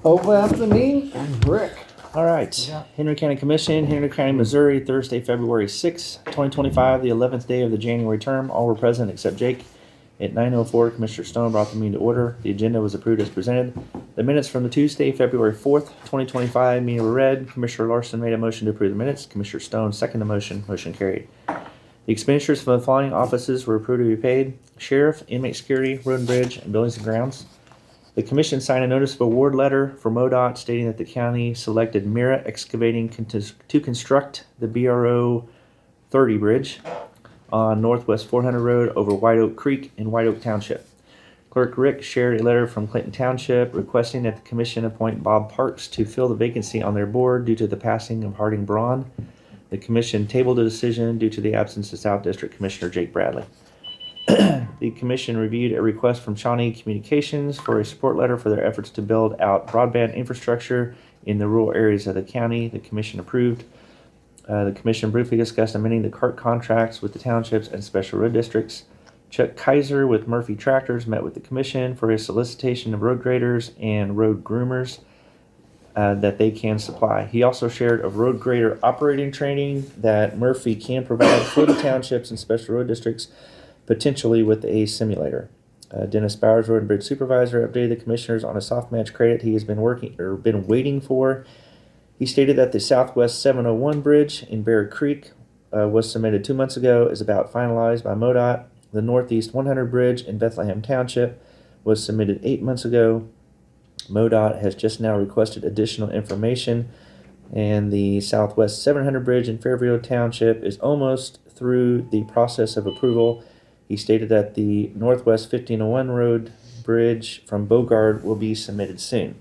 Open up the meeting, Rick. All right, Henry County Commission, Henry County, Missouri, Thursday, February 6, 2025, the 11th day of the January term. All were present except Jake. At 9:04, Commissioner Stone brought the meeting to order. The agenda was approved as presented. The minutes from the Tuesday, February 4th, 2025 meeting were read. Commissioner Larson made a motion to approve the minutes. Commissioner Stone seconded the motion. Motion carried. The expenditures from the following offices were approved to be paid: Sheriff, Inmate Security, Road and Bridge, and Buildings and Grounds. The commission signed a notice of award letter for MoDOT stating that the county selected Mira Excavating to construct the BRO 30 bridge on Northwest 400 Road over White Oak Creek in White Oak Township. Clerk Rick shared a letter from Clinton Township requesting that the commission appoint Bob Parks to fill the vacancy on their board due to the passing of Harding Braun. The commission tabled the decision due to the absence of South District Commissioner Jake Bradley. The commission reviewed a request from Shawnee Communications for a support letter for their efforts to build out broadband infrastructure in the rural areas of the county. The commission approved. The commission briefly discussed amending the CART contracts with the townships and special road districts. Chuck Kaiser with Murphy Tractors met with the commission for a solicitation of road graders and road groomers that they can supply. He also shared of road grader operating training that Murphy can provide for the townships and special road districts, potentially with a simulator. Dennis Bowers, Road and Bridge Supervisor, updated the commissioners on a soft match credit he has been waiting for. He stated that the Southwest 701 bridge in Bear Creek was submitted 2 months ago, is about finalized by MoDOT. The Northeast 100 bridge in Bethlehem Township was submitted 8 months ago. MoDOT has just now requested additional information, and the Southwest 700 bridge in Fairview Township is almost through the process of approval. He stated that the Northwest 1501 Road Bridge from Bogard will be submitted soon.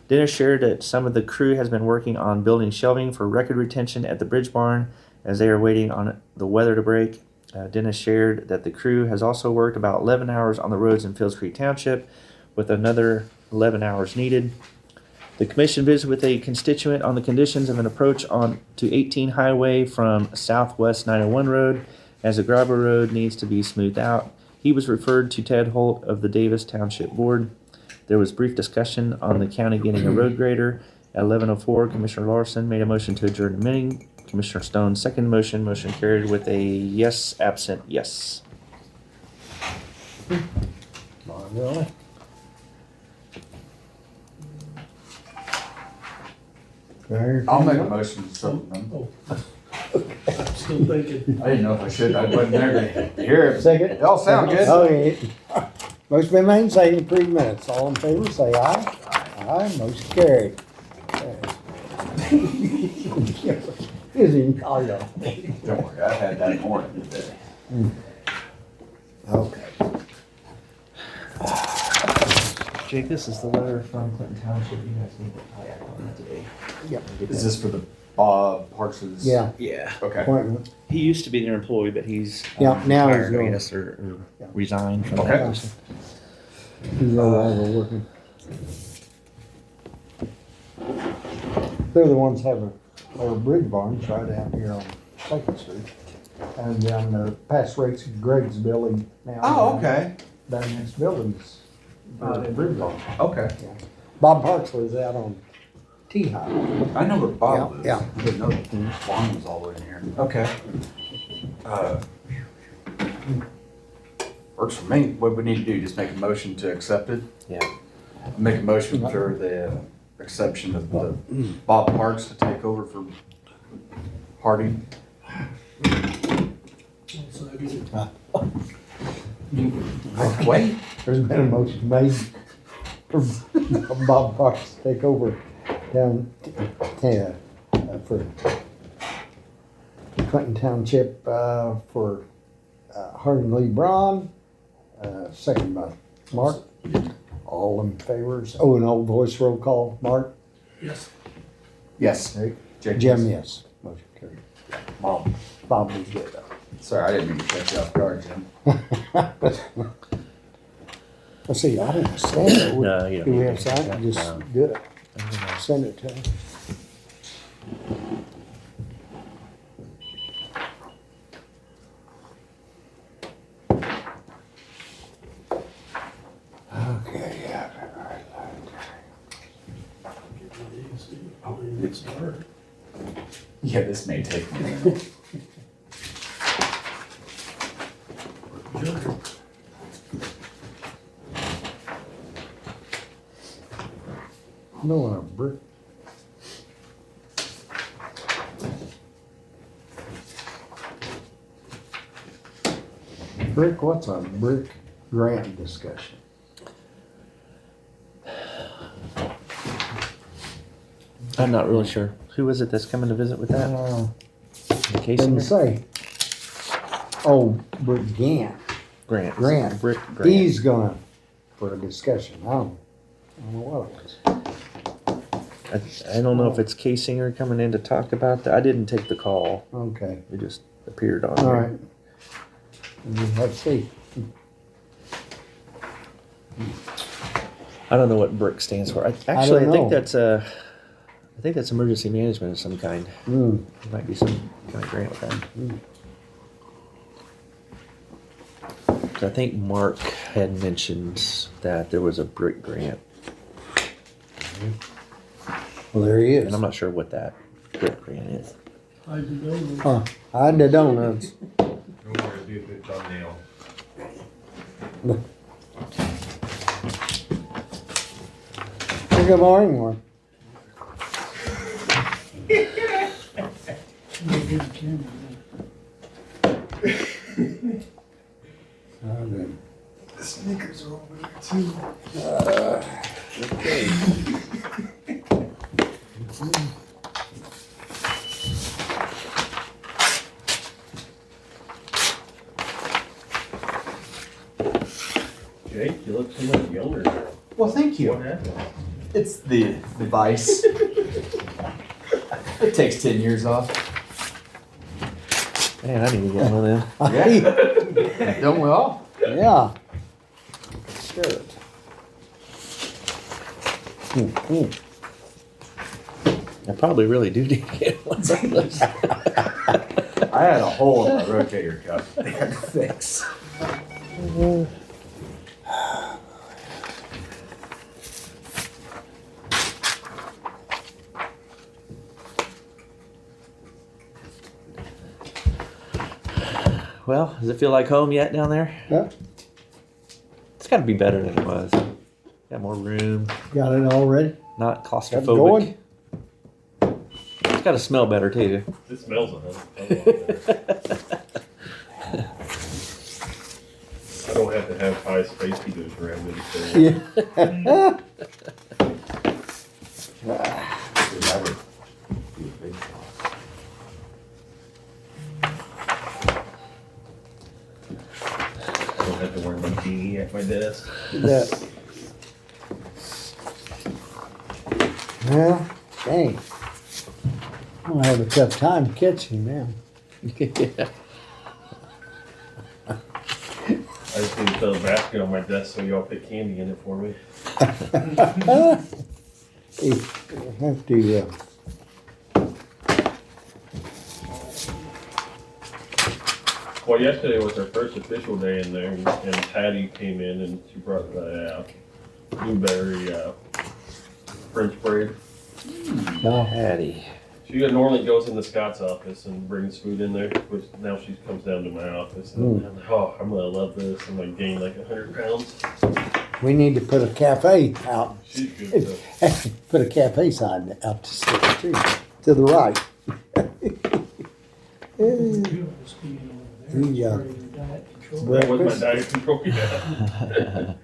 Dennis shared that some of the crew has been working on building shelving for record retention at the bridge barn as they are waiting on the weather to break. Dennis shared that the crew has also worked about 11 hours on the roads in Fields Creek Township, with another 11 hours needed. The commission visited with a constituent on the conditions of an approach on to 18 Highway from Southwest 901 Road, as the gravel road needs to be smoothed out. He was referred to Ted Holt of the Davis Township Board. There was brief discussion on the county getting a road grader. At 11:04, Commissioner Larson made a motion to adjourn the meeting. Commissioner Stone second motion. Motion carried with a yes, absent, yes. Really? I'll make a motion to accept them. I'm still thinking. I didn't know if I should. I wasn't there to hear it. Second. They all sound good. Okay. Motion been made, second, 3 minutes. All in favor, say aye. Aye, motion carried. Is in Colorado. Don't worry, I had that morning today. Okay. Jake, this is the letter from Clinton Township. You guys need to probably act on that today. Yep. Is this for the Bob Parks's? Yeah. Yeah. Okay. Appointment. He used to be their employee, but he's Yeah, now he's retired, I going. guess, or Yeah. resigned from Okay. that position. He's no longer working. They're the ones having our bridge barns right down here on Second Street. And down the past rates of Greg's building now. Oh, okay. Down next building's the bridge barn. Okay. Bob Parks lives out on T-High. I know where Bob lives. Yeah. I didn't know that farm was all the way in here. Okay. Works for me. What we need to do, just make a motion to accept it? Yeah. Make a motion for the exception of the Bob Parks to take over for Harding. Wait. There's been a motion made for Bob Parks to take over down for Clinton Township for Harding Lee Braun. Second by Mark. All in favor. Oh, an old voice roll call. Mark? Yes. Yes. Jake? Jim, yes. Motion carried. Bob. Bob was good though. Sorry, I didn't mean to catch you off guard, Jim. Let's see, I didn't send it. No, you don't Do we need have to. signed? No. Just do it. Send it to him. Okay, yeah. It's dark. Yeah, this may take me a minute. Good. No, a brick. Brick, what's a brick grant discussion? I'm not really sure. Who is it that's coming to visit with that? Didn't Casey? say. Oh, Brick Gant. Grant. Grant. Brick Grant. He's gonna, for a discussion, I don't know what it was. I don't know if it's Casinger coming in to talk about that. I didn't take the call. Okay, It just appeared on all there. right. Let's see. I don't know what BRIC stands for. Actually, I don't think know. that's emergency management of some kind. Mm, There might be some kind of grant with that. mm. 'Cause I think Mark had mentioned that there was a BRIC grant, Well, there he and is. I'm not sure what that BRIC grant is. I do know. Huh, hide the donuts. Don't worry, do a good thumbnail. Pick up Ardmore. The Snickers are over there too. Jake, you look so much younger now. Well, thank What you. happened? It's the device. It takes 10 years off. Man, I need to get one of them. Yeah. Don't we all? Yeah. Sure. I probably really do need to get one of those. I had a hole in my rotator cuff. They had to fix. Well, does it feel like home yet down there? Yeah, It's got to be better than it was. Got more room, got it already? not Got claustrophobic. going? It's got to smell better too. It smells a lot better. I don't have to have high space heaters around me. So Yeah. That would be a big cost. I don't have to wear my beanie at my desk. That. Well, dang. I'm gonna have a tough time catching him Yeah. I just need to throw a basket on my desk so y'all put candy in it for me. now. Hey, I have to, Well, yesterday was our first official day in there, and Patty came in and she brought the blueberry French braid. Hattie. She normally goes into Scott's office and brings food in there, which now she comes down to my office. And I'm like, oh, I'm gonna love this. I'm gonna gain like 100 pounds. we need to put a cafe out. She's good stuff. Put a cafe sign out to stick too, to the right. Yeah. That was my Breakfast. diet control. Yeah.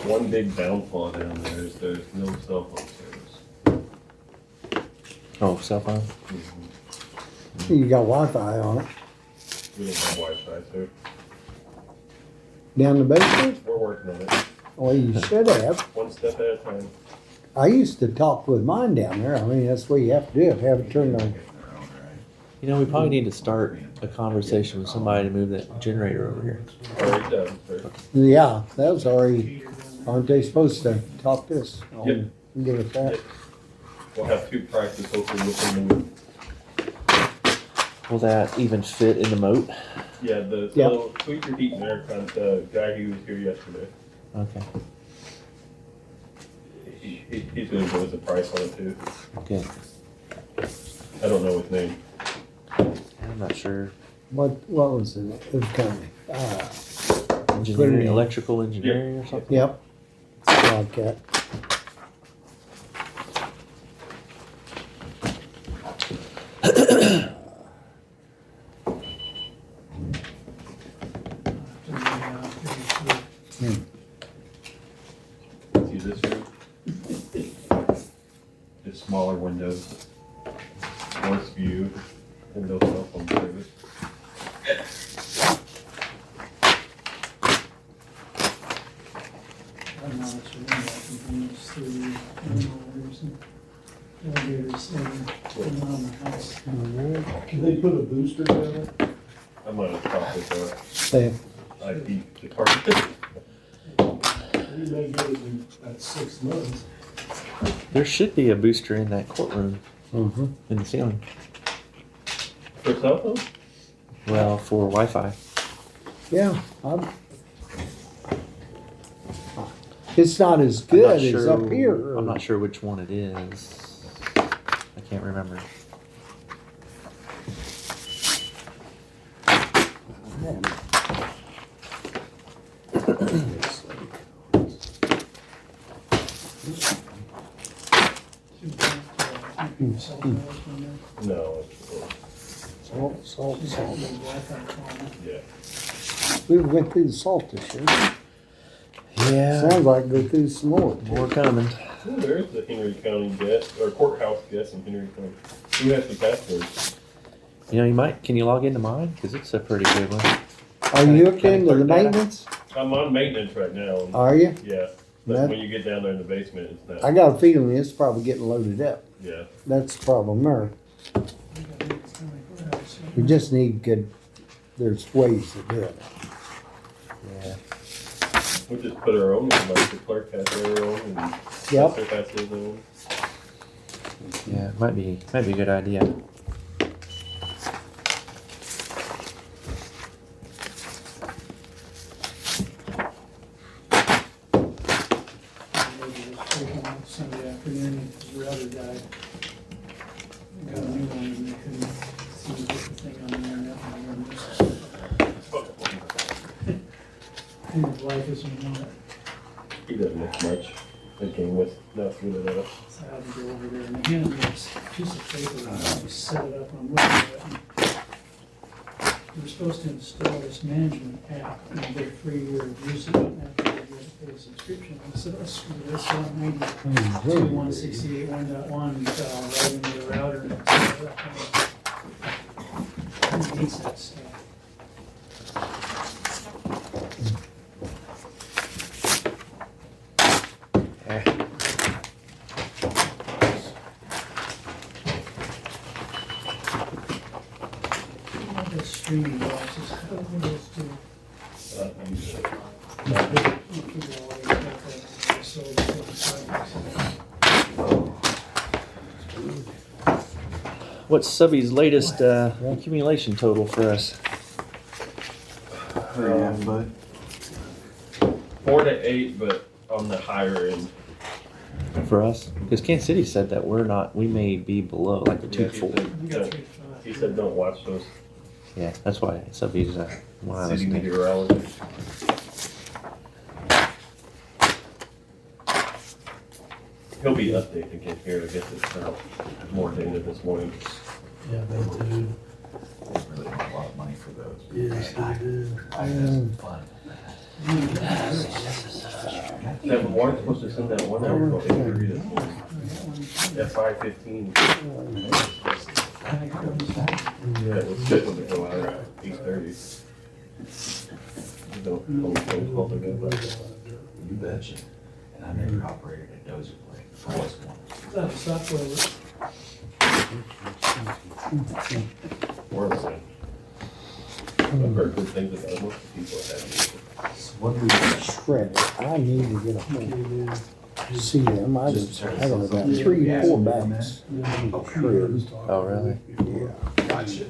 One big downfall down there is there's no cell phone service. Oh, cell phone. You got Wi-Fi on it. We don't have Wi-Fi, so Down the basement? we're working on it. Well, you should have. One step at a time. I used to talk with mine down there. I mean, that's what you have to do, have it turned on. You know, we probably need to start a conversation with somebody to move that generator over here. Already done, sir. Yeah, that was already, aren't they supposed to talk to us? Yep. Give it that. Yep. We'll have 2 prices hopefully within the week. Will that even fit in the moat? Yeah, the Yep. little tweaker heat and air con, the guy who was here yesterday, Okay, he's gonna give us a price on it too. good. I don't know his name. I'm not sure. What was it? It was coming. Engineering, electrical engineering or something? Yep. Like that. See this room? Just smaller windows, worse view, and no cell phone service. I'm not sure that continues through animals and elevators around the house. Can they put a booster down it? I'm gonna talk with Say, our IT department. We may get it in at 6 months. There should be a booster in that courtroom mm-hmm. in the ceiling. For cell phone? Well, for Wi-Fi. Yeah, it's not as I'm not good as sure- up here. I'm not sure which one it is. I can't remember. No. Salt. Yeah. We went through the salt this year. Yeah. Sounds like go through some more. More coming. Oh, there is the Henry County guest, or courthouse guest in Henry County. Who has the password? You know, you might. Can you log into mine? Because it's a pretty good one. Are you hooked Can I into the clerk data? maintenance? I'm on maintenance right now. Are you? Yeah, but That- when you get down there in the basement, it's not. I got a feeling it's probably getting loaded up. Yeah. That's the problem there. We just need good, there's ways to do it. Yeah. We'll just put our own, like the clerk has their own, and Yep. assessor has his own. Yeah. Might be a good idea. Sunday afternoon, his router died. Got a new one and they couldn't seem to get the thing on the internet. And his wife is in one. He doesn't miss much. They came with nothing with it. So I had to go over there and they handed me this piece of paper and we set it up and I'm looking at it. We were supposed to install this management app and get a free year of usage after we get a paid subscription. I said, let's screw this one, maybe 168.1.1 right into the router and set it up. Who needs that stuff? The streaming boxes, how do those do? What's Subby's latest accumulation total for us? 4 to 8, but on the higher end. For us? Because Kansas City said that we may be below, like the Yeah, 2-4. He said don't watch those Yeah, that's why Subby's one I city listen to. meteorologists. He'll be updating again here. I guess it's more data this morning. Yeah, they do. They really want a lot of money for those. Yes, they do. I had some fun. That warrant supposed to send that one out about 8:30 this morning. At 5:15. Yeah, it was scheduled to go out at 8:30. Don't call it good, but You betcha. And I never operated a dozer plate. I was one. Is that a software? worm. I've heard good things about it. Most people have used it. So what do we? Shred it. I need to get a hold of, see them. I just having about 3-4 bags. Shred. Oh, really? Yeah, Gotcha.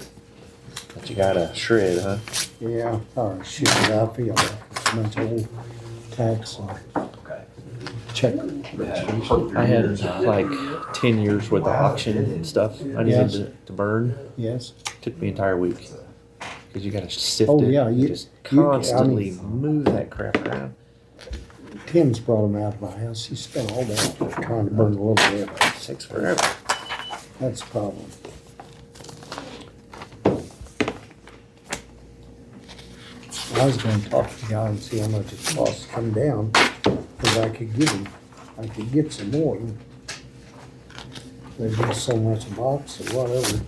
But you gotta shred, huh? yeah, or shit, I feel like it's a bunch of old tax and Okay. check. I had like 10 years worth of auction and stuff I needed to burn. Yes. Took me an entire week. Cause you gotta sift Oh, it. yeah, and you- just I mean- constantly move that crap around. Tim's brought them out of my house. He spent all day trying to burn a little bit. It takes forever. That's the problem. I was gonna talk to the guy and see how much it costs to come down, cause I could get some more. There's just so much a box or whatever.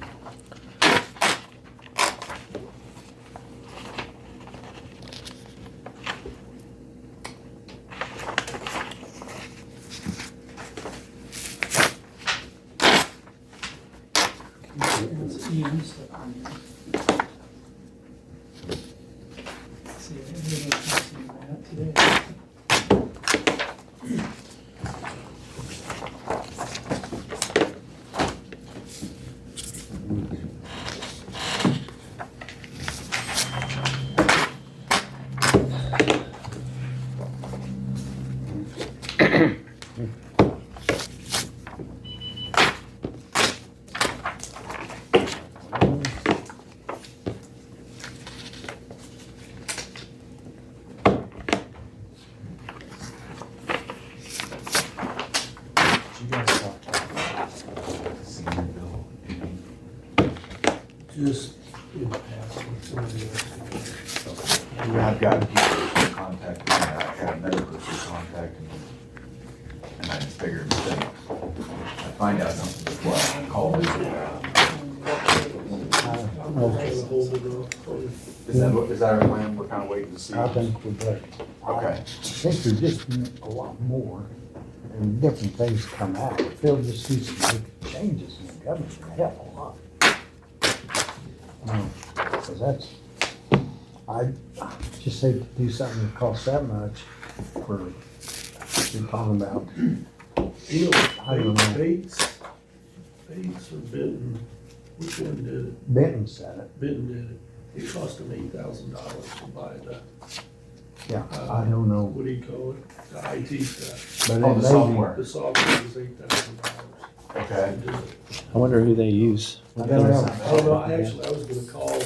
It's Ian's stuff on there. See, I didn't see that today. You guys talked about senior bill. Just in the past, with somebody else. Yeah, I've got people in contact, with me. I got another person contact me. And I just figured that I find out something as well, I call them. I'm not gonna hold it off. Is that our plan? We're kind of waiting to see. I think we'd like. Okay. I think there's just a lot more and different things come out. They'll just do some big changes in the government, a hell of a lot. So that's, I just hate to do something that costs that much for, you're talking about, You I don't know, know. Bates or Benton, which one did it? Benton said it. Benton did it. It cost him $8,000 to buy the, Yeah, I don't know, what do you call it? The IT stuff. but Oh, it the may software. The software was $8,000. Okay. to do it. I wonder who they use. I don't know. Oh, no, actually, I was gonna call, I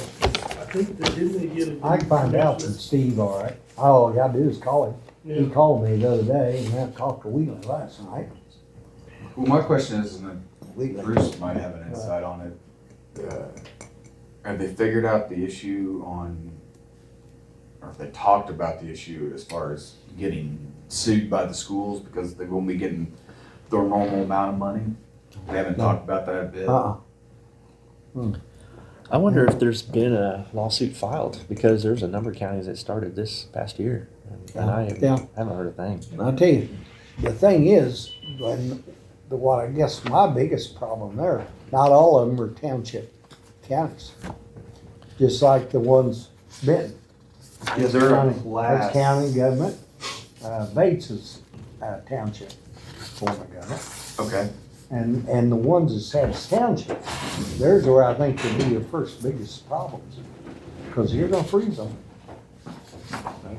think that, didn't they get it? I can find out from Steve, all right. All I gotta do is call him. He Yeah. called me the other day and I talked to Wheeler last night. Well, my question is, and then Wheeler. Bruce might have an insight on it. Have they figured out the issue on, or if they talked about the issue as far as getting sued by the schools because they won't be getting their normal amount of money? They haven't talked about that a bit. I wonder if there's been a lawsuit filed because there's a number of counties that started this past year. And I Yeah. haven't heard a thing. And I'll tell you, the thing is, what I guess my biggest problem there, not all of them are township counties. Just like the ones Benton. Yeah, they're a That's class. county government. Bates is township form of government. Okay. And the ones that says township, there's where I think will be your first biggest problems. Cause you're gonna freeze them.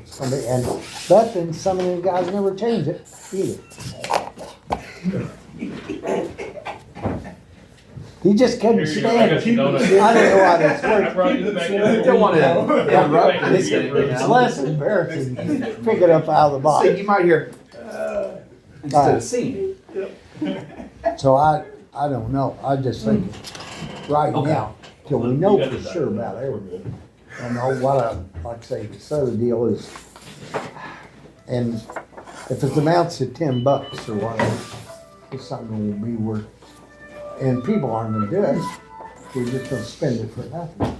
It's gonna be, but then some of the guys never change it either. He just couldn't Here you go, I stand got it. some donuts. I don't know why that's I working. brought you back You there. don't want to interrupt this. It's less embarrassing to pick it up out of the box. So you might hear, instead of seeing. So I don't know. I just think right Okay. now, till we know for sure about everything. And what I, like I say, this other deal is, and if it amounts to $10 or whatever, it's something that will be worth, and people aren't gonna do it. They're just gonna spend it for nothing.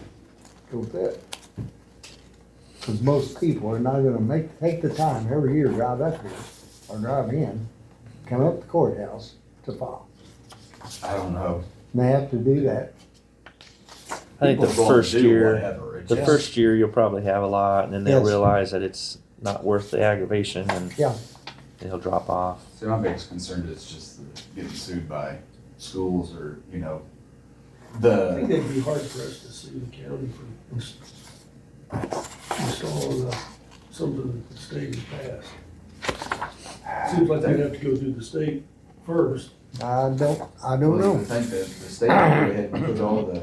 Go with it. Cause most people are not gonna take the time every year, drive up here, or drive in, come up to the courthouse to file. I don't know. And they have to do that I think the people are going first to do year, whatever. It's the just- first year you'll probably have a lot, and then they'll Yes. realize that it's not worth the aggravation, and Yeah. they'll drop off. So my biggest concern is just getting sued by schools or, you know, I think the, it'd be hard for us to sue the county for installing something that the state has passed. Seems like they'd have to go through the state first. I don't well, you know. would think that the state would go ahead and put all the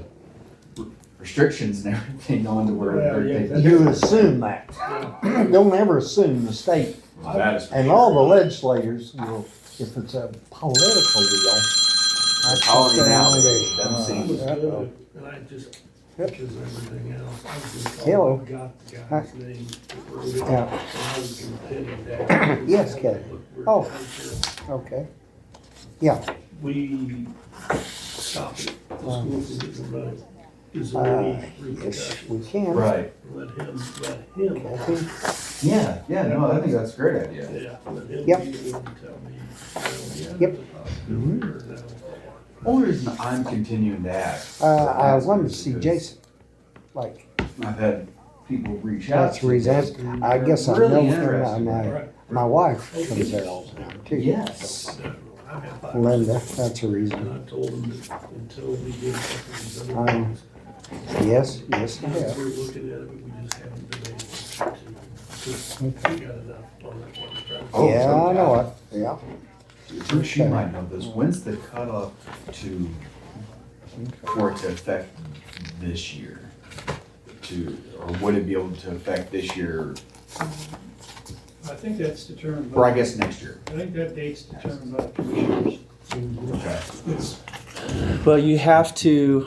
restrictions and everything on to where Well, they're yeah, taking. You assume that. Don't ever assume the state. That is for And sure. all the legislators will, if it's a political deal. They're calling it out. They- Doesn't seem- I was uh, good, and I just, because of everything else, I just Hello. all got the guy's name that wrote it. Yeah. And I was gonna pin him down. Yes, Kevin. We're Oh. down here. Okay. Yeah. We stopped it, the school from getting money. Is there any Yes, repercussions? we can. Right. Let him, Okay. Yeah, yeah, no, I think that's a great idea. yeah, let him be Yep. the one to tell me, well, yeah, Yep. there's a possibility or no. Only reason I'm continuing to ask. I wanted to see Jason. Like, I've had people reach out. that's the reason. I guess I know Really him. interested. My wife comes there all the time too. Yes. No, I've had five. Linda, that's a And reason. I told him that until we did something, these other Um, things, Yes, yes, I we're have. looking at it, but we just haven't been able to. Because we got enough on that one. to try to- Oh, Yeah, I know okay. it. Yeah. Bruce, you might know this. When's the cutoff to, for it to affect this year? To, or would it be able to affect this year, I think that's determined or I by, guess next year? I think that date's determined by the commissioners. Okay. It's, Well, you have to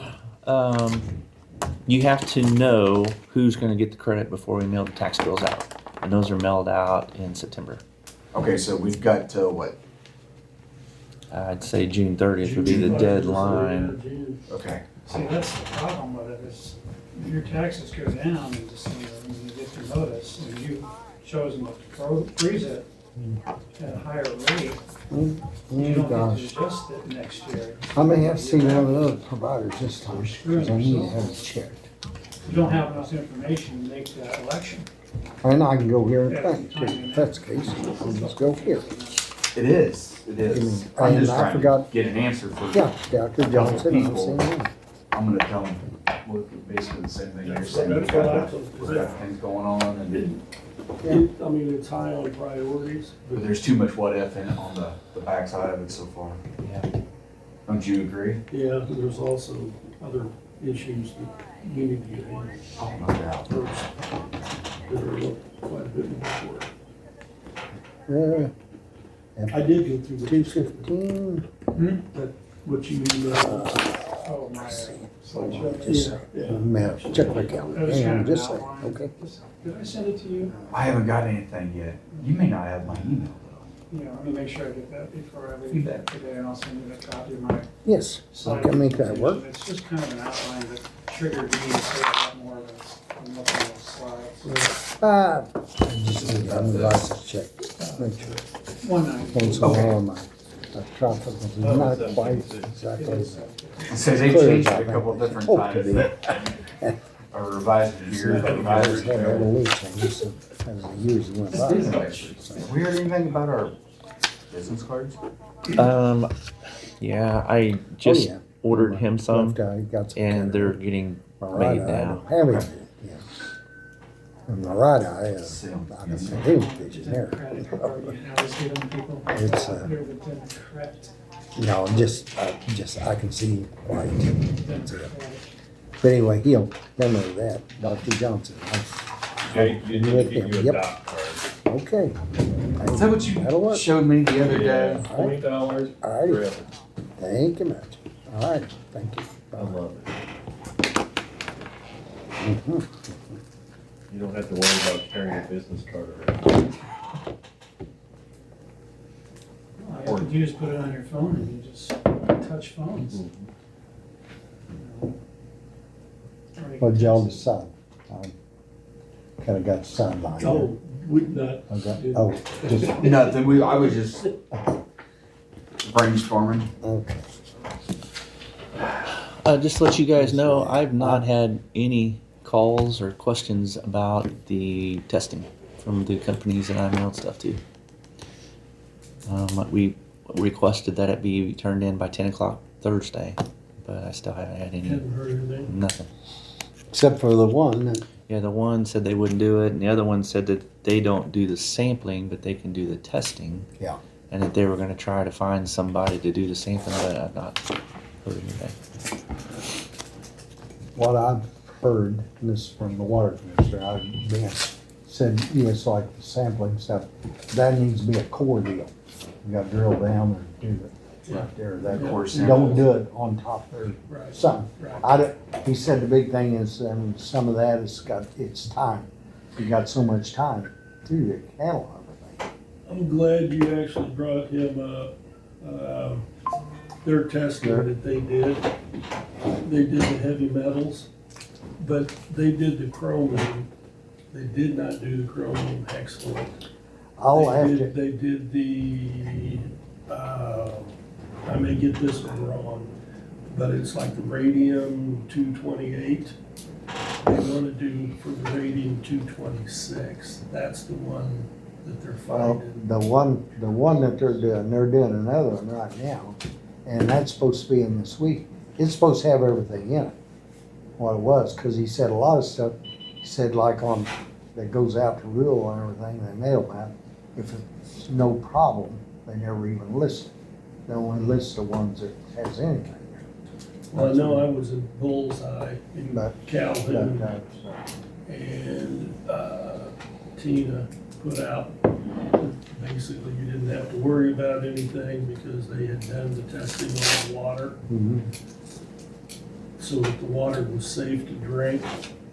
know who's gonna get the credit before we mail the tax bills out. And those are mailed out in September. Okay, so we've got till what? I'd say June 30th would be the June, deadline. yeah, June. Okay. see, that's the problem with it, is if your taxes go down in December, and you get your notice, and you've chosen to freeze it at a higher rate, you don't get to Gosh. adjust it next year. I may have to see one of the other providers this time, because I need to have it checked. You don't have enough information to make that election. And I can go here and think, too. If that's the case, I'll just go here. It is, it is. And I'm just I trying to forgot- get an answer for. Yeah, Dr. Johnson, I'm People. saying that. I'm gonna tell them, basically the same thing you're saying. That's what I told We've got things going on and, I mean, it's high on priorities, but there's too much what if in it on the backside of it so far. Yeah. Don't you agree? yeah, there's also other issues that we need to get in Oh, no doubt. first. That are quite a bit more work. I did go through what you said, 215, what you, Oh, my. just, man, check my calendar. That was Hang kind on of just a an second, outline. okay? Did I send it to you? I haven't got anything yet. You may not have my email though. Yeah, let me make sure I get that before I You leave bet. today, and I'll send you a copy of my Yes, I slide. can make that work. It's just kind of an outline that triggered me to say a lot more of it. I'm looking at the slides. I just need my license checked, make sure. 190. Once in a while, my traffic was not quite It exactly. is, It says they Clear changed as it a I couple think. different Hope to times. Or revised it here, I revised always it had there. evolution, as the years went by. Have we heard anything about our business cards? Yeah, I just yeah. ordered him some, Left eye got some and kind they're of- getting my right made eye, I now. don't have any, yeah. And my right eye, Sim. I don't have any vision there. Democratic Party, and I was giving people, It's, they're the Democrat. No, just, I can see white. That's it. Democratic. But anyway, he'll know that, Dr. Johnson. Jake, you need to With get him, you a yep. doc card. Okay. Is that what That'll you work. showed me the other Yeah, day? $20 All right. forever. Thank you much. All right, thank you. I love it. Mhm. You don't have to worry about carrying a business card around. All you have to do is put it on your phone and you just touch phones. What did y'all decide? Kinda got sidelined. oh, we not. Okay, oh, just, Nothing, I was just brainstorming. okay. Just to let you guys know, I've not had any calls or questions about the testing from the companies that I mailed stuff to. We requested that it be turned in by 10 o'clock Thursday, but I still haven't had any, Haven't heard anything. nothing. Except for the one that Yeah, the one said they wouldn't do it, and the other one said that they don't do the sampling, but they can do the testing. Yeah. And that they were gonna try to find somebody to do the sampling, but I've not heard anything. what I've heard, and this is from the water commissioner, said, yes, like the sampling stuff, that needs to be a core deal. You gotta drill down and do it right there, that Core you don't samples. do it on top there, Right. something. Right. He said the big thing is, some of that has got, it's time. You got so much time to handle everything. I'm glad you actually brought him up. Their testing that they did the heavy metals, but they did the chromium. They did not do the chromium hexfluoride. They did the, I may get this one wrong, but it's like the radium 228. They want to do for the radium 226. That's the one that they're Well, finding. the one that they're doing another one right now, and that's supposed to be in this week. It's supposed to have everything in it, what it was, cause he said a lot of stuff, he said like on, that goes out to rural and everything, they mail that. If it's no problem, they never even list it. They only list the ones that has anything. Well, I know I was in Bullseye in But- Calhoun, But, and Tina put out, basically you didn't have to worry about anything because they had done the testing on the water, mhm. so that the water was safe to drink.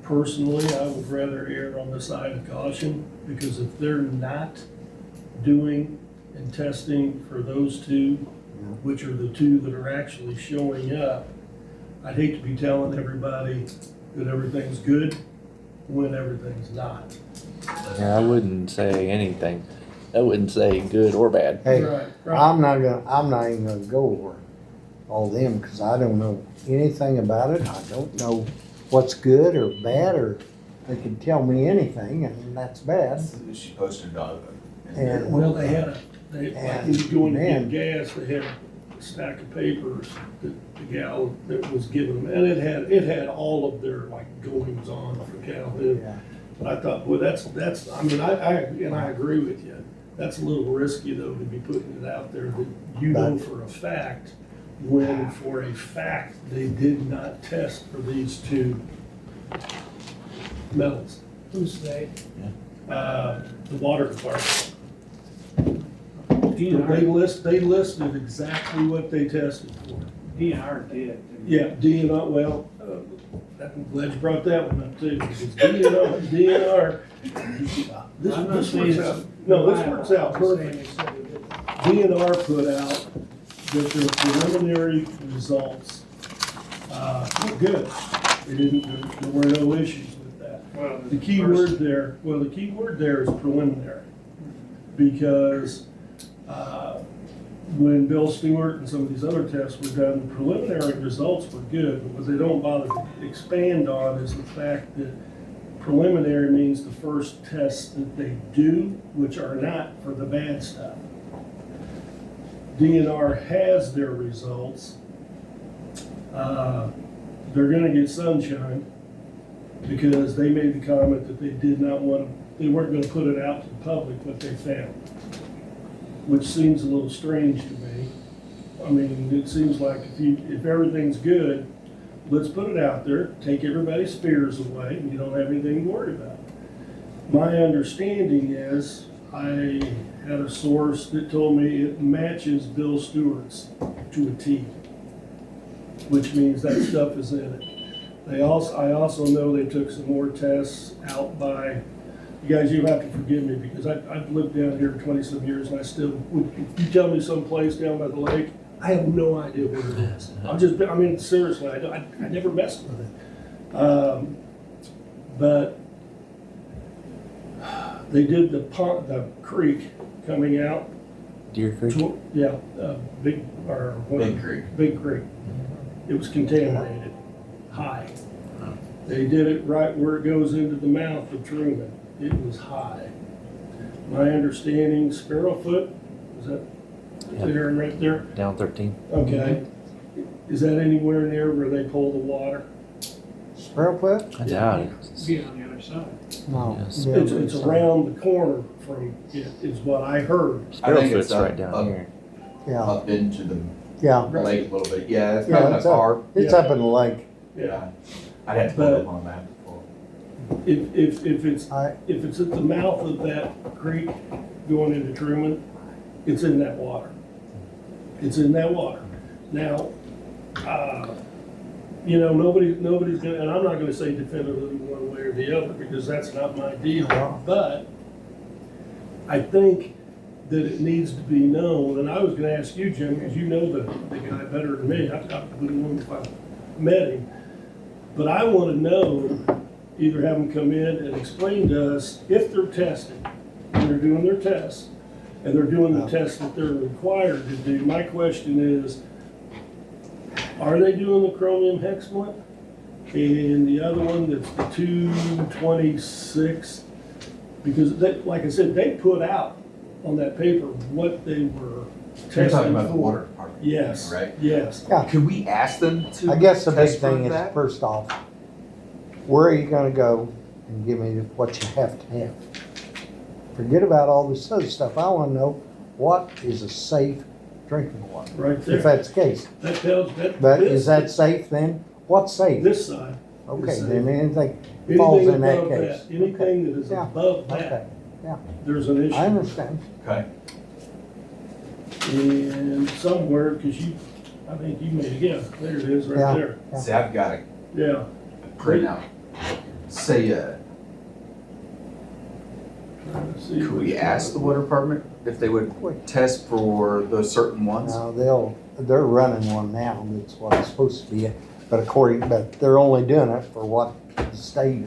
Personally, I would rather err on the side of caution, because if they're not doing and testing for those two, which are the two that are actually showing up, I'd hate to be telling everybody that everything's good when everything's not. Yeah, I wouldn't say anything. I wouldn't say good or bad. Hey, Right. I'm not even gonna go over all them, cause I don't know anything about it. I don't know what's good or bad, or they can tell me anything, and that's bad. She posted on it. And- Well, they had like when you go in to Man. get gas, they had a stack of papers that the gal that was giving them, and it had all of their like goings on for Calhoun. Yeah. But I thought, boy, that's, I mean, I agree with you. That's a little risky though, to be putting it out there that you know for a fact, when for a fact, they did not test for these two metals. Who's they? The water department. They listed exactly what they tested for. DNR did. Yeah, DNR, well, I'm glad you brought that one up too, because DNR, this works out, no, this works out perfect. DNR put out that their preliminary results, were good. There were no issues with that. The key word there is preliminary, because, when Bill Stewart and some of these other tests were done, the preliminary results were good, but what they don't bother to expand on is the fact that preliminary means the first tests that they do, which are not for the bad stuff. DNR has their results. They're gonna get sunshine, because they made the comment that they weren't gonna put it out to the public what they found, which seems a little strange to me. I mean, it seems like if everything's good, let's put it out there, take everybody's fears away, and you don't have anything to worry about. My understanding is, I had a source that told me it matches Bill Stewart's to a T, which means that stuff is in it. I also know they took some more tests out by, you guys, you'll have to forgive me, because I've lived down here 20-some years, and I still, if you tell me someplace down by the lake, I have no idea where it is. Seriously, I never messed with it. But they did the creek coming out. Deer Creek? Big Creek. Mm-hmm. it was contaminated, high. They did it right where it goes into the mouth of Truman. It was high. My understanding, Sparrowfoot, is that Yeah. there and right there? Down 13. Okay. Is that anywhere near where they pull the water? Sparrowfoot? I doubt it. Be on the other side. No. Yes. Yeah, It's around the corner from it, is what I heard. I think it's Sparrowfoot's right up- down up- here. Yeah, Up into the yeah. lake a little bit, yeah, it's Yeah, not that it's up. far. It's Yeah. up in the lake. Yeah. I'd have to But- put it on that before. If it's at the mouth of that creek going into Truman, it's in that water. It's in that water. Now, you know, nobody's gonna, and I'm not gonna say definitively one way or the other, because that's not my deal, but I think that it needs to be known, and I was gonna ask you, Jim, because you know the guy better than me, I would have known if I met him. But I wanna know, either have them come in and explain to us if they're testing, and they're doing their tests, and they're doing the tests that they're required to do. My question is, are they doing the chromium hexamate? And the other one that's the 226? Because they, like I said, they put out on that paper what they were You're testing talking about the for. water department. Yes, Right? yes. Yeah, Could we ask them to? I guess the big test for thing is, that? first off, where are you gonna go and give me what you have to have? Forget about all this other stuff. I wanna know what is a safe drinking water, Right if there. that's the case. That tells, that. But this- is that safe then? What's safe? This side. Okay, is then safe. anything falls Anything in that above case. that, anything that is Yeah. above Okay, that, yeah, there's an issue. I understand. Okay. And somewhere, because you, I think you made a guess, there it is, Yeah. right there. Yeah. See, I've got a Yeah. printout. Say, Let's see could which we ask the one. water department if they would test for those certain ones? Now, they're running one now, that's what it's supposed to be, but they're only doing it for what the state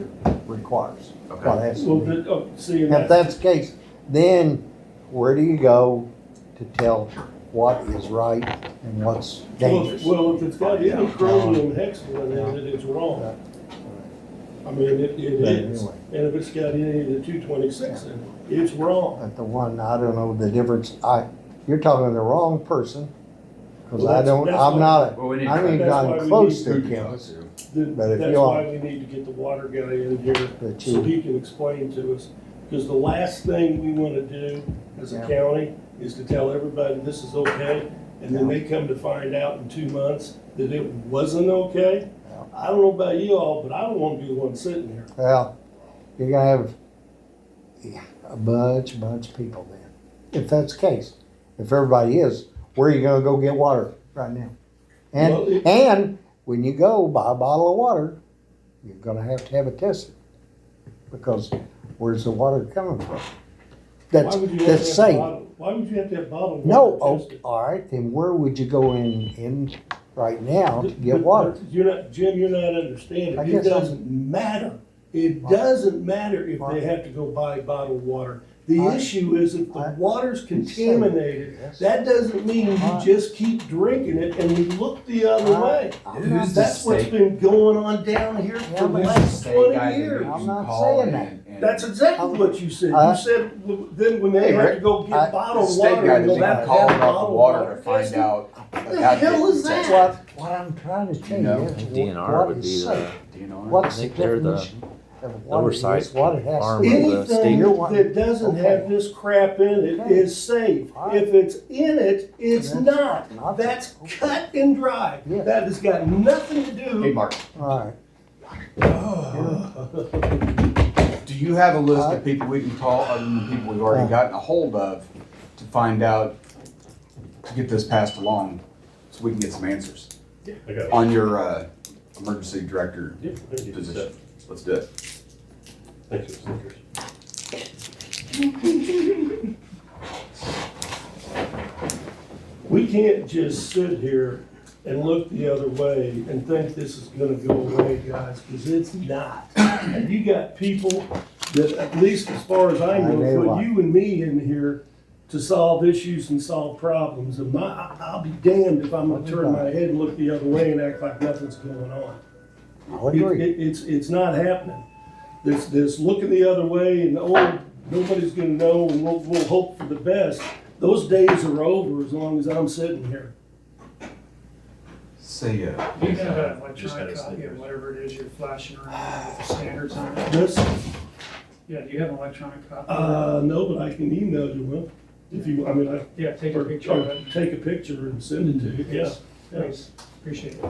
requires. What Okay. has Well, to be. see, and If that's the case, then where do you go to tell what is right and what's dangerous? Well, if it's got Yeah. any chromium hexamate in it, it's wrong. I mean, it But is. anyway. And if it's got any of the 226 in it, it's wrong. But the one, I don't know the difference, you're talking to the wrong person, cause Well, I that's- don't, that's I'm why- not, Well, we need I to- ain't that's why gotten we close need to Who a to talk chemist. to? But if That's you why want- we need to get the water guy in here, But so you- he can explain to us. Because the last thing we want to do as a Yeah. county is to tell everybody this is okay, and then they come to find out in 2 months that it wasn't okay. Yeah. I don't know about you all, but I don't want to be the one sitting here. Well, you're gonna have a bunch of people then, if that's the case. If everybody is, where are you gonna go get water right now? Well, And when you go buy a bottle of water, you're gonna have to have it tested. Because where's the water coming from? That's, Why would you have that's to have safe. Why would you have to have bottled No, water tested? all right, then where would you go in right now to But- get water? but You're not, Jim, you're not understanding. I It guess I'm- doesn't matter. It doesn't matter if Why? they have to go buy bottled water. The I- issue is if the I- water's contaminated, Yes. that doesn't mean you I- just keep drinking it and you look the other way. I'm not- Who's That's what's state- been going on down here Yeah, for the but- last State 20 guy that years. you can I'm not call saying and- that. and- That's exactly what you said. I- You said then when they Hey, have Rick, to go I- get The bottled state water, guy and that they'll you have can to call have about the bottled water to find tested. out. What the hell is That's that? what I'm trying to tell You know, you. I think DNR what would is be safe. Do you know? What's I the think they're the definition of what it oversight is, what it has arm to of be? the state. Anything You're one- that doesn't okay. have this crap in it Okay. is safe. All right. If it's in it, it's That's not. not That's safe. cut and dry. Yeah. That has got nothing to Hey, do. Mark, All right, do you have a list of people we can call, other than the people we've already gotten a hold of, to find out, to get this passed along, so we can get some answers I got it. on your emergency director Yeah, thank you. position? Let's do it. Thanks for the stickers. We can't just sit here and look the other way and think this is gonna go away, guys, because it's not. And you got people that, at least as far as I know, I know put why. you and me in here to solve issues and solve problems. And I'll be damned if I'm gonna turn my head and look the other way and act like nothing's going on. I'll agree. It's not happening. This looking the other way and, oh, nobody's gonna know and we'll hope for the best. Those days are over as long as I'm sitting here. Say, You have an Just electronic gotta copy sleep. of whatever it is you're flashing around with the standards on it. This, Yeah, do you have an electronic copy? of no, but I can email you one. If you, I mean, it? Yeah, take a or picture of it. take a picture and send it to you, yeah. Yeah. Please, appreciate it.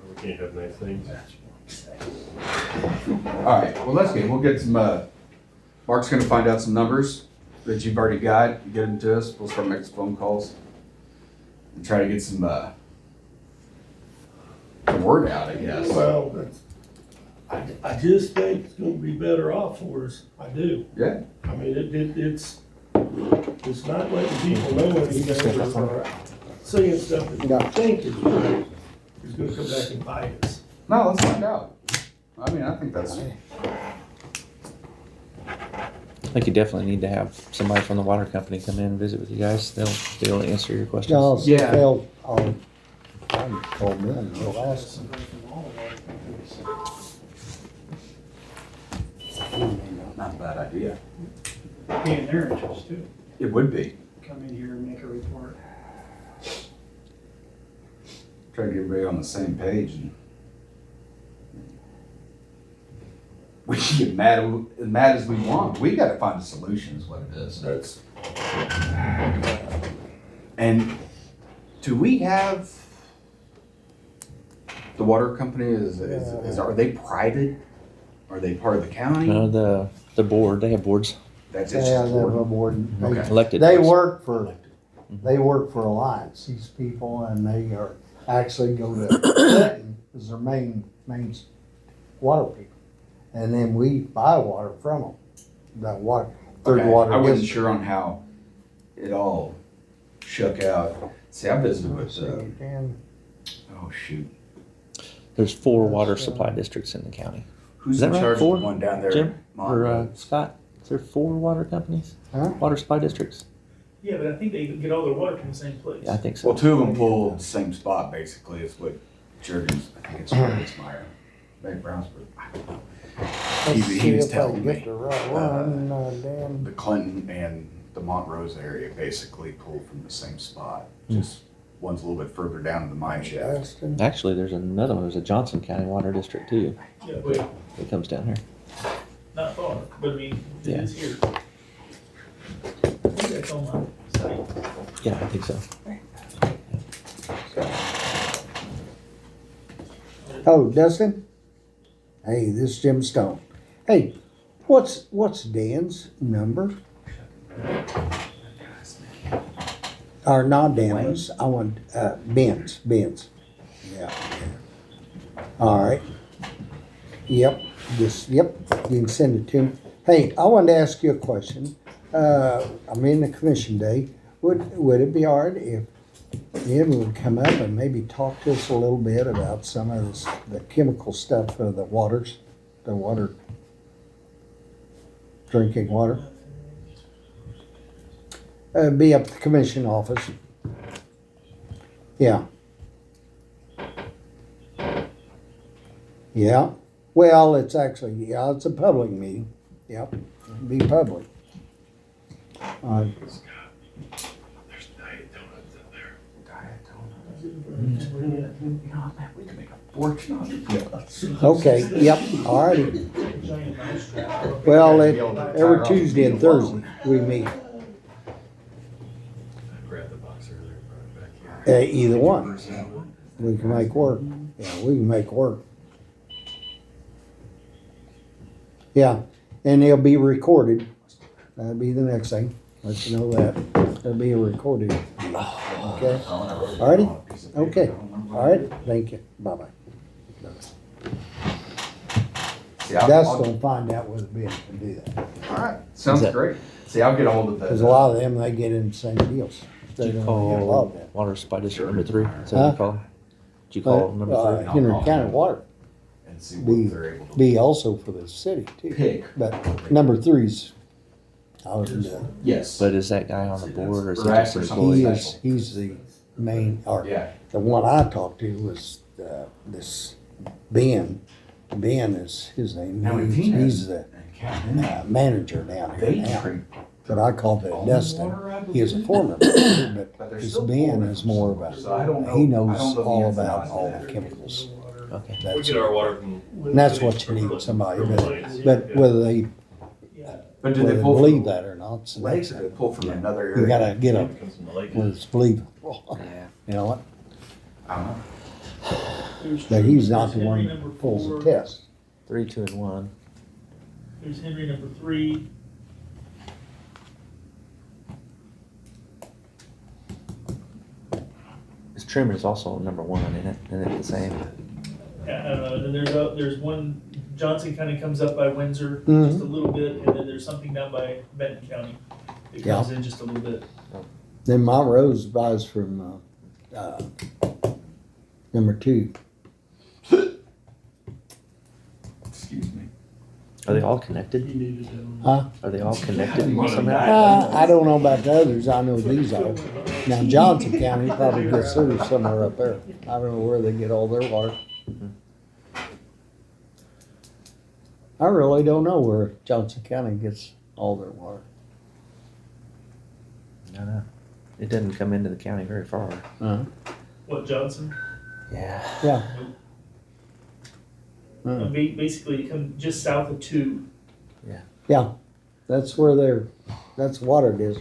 We can't have nice things. all right, well, that's good. We'll get some, Mark's gonna find out some numbers that you've already got, get them to us. We'll start making some phone calls and try to get some, the word out, I guess. Well, I just think it's gonna be better off for us. I do. Yeah, I mean, it's not letting people know anything or saying stuff that Yeah. you think is right. It's gonna come back and bite us. no, let's find out. I mean, I think that's, I think you definitely need to have somebody from the water company come in and visit with you guys. They'll be able to answer your questions. I'll see if Yeah. they'll, I'll call them and we'll ask them. Somebody from all the water companies. not a bad idea. Be in their interest too. It would be. Come in here and make a report. Try to get everybody on the same page and we can get mad as we want. We gotta find a solution is what it is. That's, And do we have, the water company are they private? Are they part of the county? No, the board, they have boards, That's Yeah, just they're board. aboard. They- Okay. elected. They boards. work for Alliance, these people, and they are, actually go to Clinton is their main water people. And then we buy water from them, that water, third Okay, water I wasn't district. sure on how it all shook out. See, I visited with, And oh shoot, There's 4 water supply districts in the county. who's Is that in right? charge of 4? the one down there? Jim? Or Monroe? Scott? Is there 4 water companies? Huh? Water supply districts? Yeah, but I think they get all their water from the same place. Yeah, I think so. Well, 2 of them pull the same spot, basically, is what Jurgens, I think it's Jurgensmeyer, maybe Brownsburg, I don't know. let's He see was if I telling can me, get the right one, Dan. the Clinton and the Montrose area basically pull from the same spot. Just one's a little bit further down in the mine shaft. Justin. Actually, there's another one. There's a Johnson County Water District too. Yeah, but It comes down here. not far, but I mean, it Yeah. is here. I think that's on my site. Yeah, I think so. Oh, Dustin? Hey, this is Jim Stone. Hey, what's Dan's number? Or not Dan's, I want, Ben's. Yeah. All right. Yep, you can send it to him. Hey, I wanted to ask you a question. I'm in the commission day. Would it be all right if Jim would come up and maybe talk to us a little bit about some of this, the chemical stuff of the water, drinking water? Be up at the commission office. Yeah. Yeah. Well, it's actually, it's a public meeting. Yep, it'll be public. There's diet donuts in there. We can make a fortune on it. Okay, yep, all righty. Well, every Tuesday and Thursday, we meet, I grabbed the box earlier and brought it back here. either one. We can make work. Yeah, we can make work. Yeah, and they'll be recorded. That'll be the next thing. Let you know that. They'll be recorded. Okay, all righty? Okay, all right, thank you. Bye-bye. See, Dustin will find out whether Ben can do that. All right, sounds Is that- great. See, I'll get a hold of that. Because a lot of them, they get in the same deals. They Did you don't get involved call in it. water supply district number 3? Is that what you call? Did you call number 3? Henry County Water. And see what they're able to Be also for the city too. pick. But number three's, I was, Yes. But is that guy on the board or is he Or ask just for an someone employee? special. he's the main, or Yeah. the one I talked to was, this Ben. Ben is his name. Now, in He's Venus the and Captain, manager down they here now. treat But I called it all Dustin. water, I He is a believe. former manager, But they're this still Ben pulling is from more somewhere. about, So I don't know. he I knows don't know the all ins and about outs of all that. the chemicals. Okay. We That's, get our water from. that's what you need, somebody, but whether they, But do whether they they pull believe from that or not, it's the lakes next or they thing. pull from Yeah. another area? You gotta get them It comes from the lake. where it's believable. Yeah. You know what? I don't know. There's- But he's not the there's one Henry that number pulls the 4, test. 3, 2, and 1. There's Henry number 3. His trimmer is also number 1, isn't it? Isn't it the same? Then there's one, Johnson County comes up by Windsor, Mhm. just a little bit, and then there's something down by Benton County. It Yeah. comes in just a little bit. Then Montrose buys from, number 2. Excuse me. Are they all connected? He needed them. Huh? Are they all connected somehow? I don't know about the others, I know these are. Now Johnson County probably gets theirs somewhere up there. I don't know where they get all their water. I really don't know where Johnson County gets all their water. No. It doesn't come into the county very far. What, Johnson? Yeah. Yeah. Uh, Basically, it comes just south of 2. Yeah, that's where that's water is.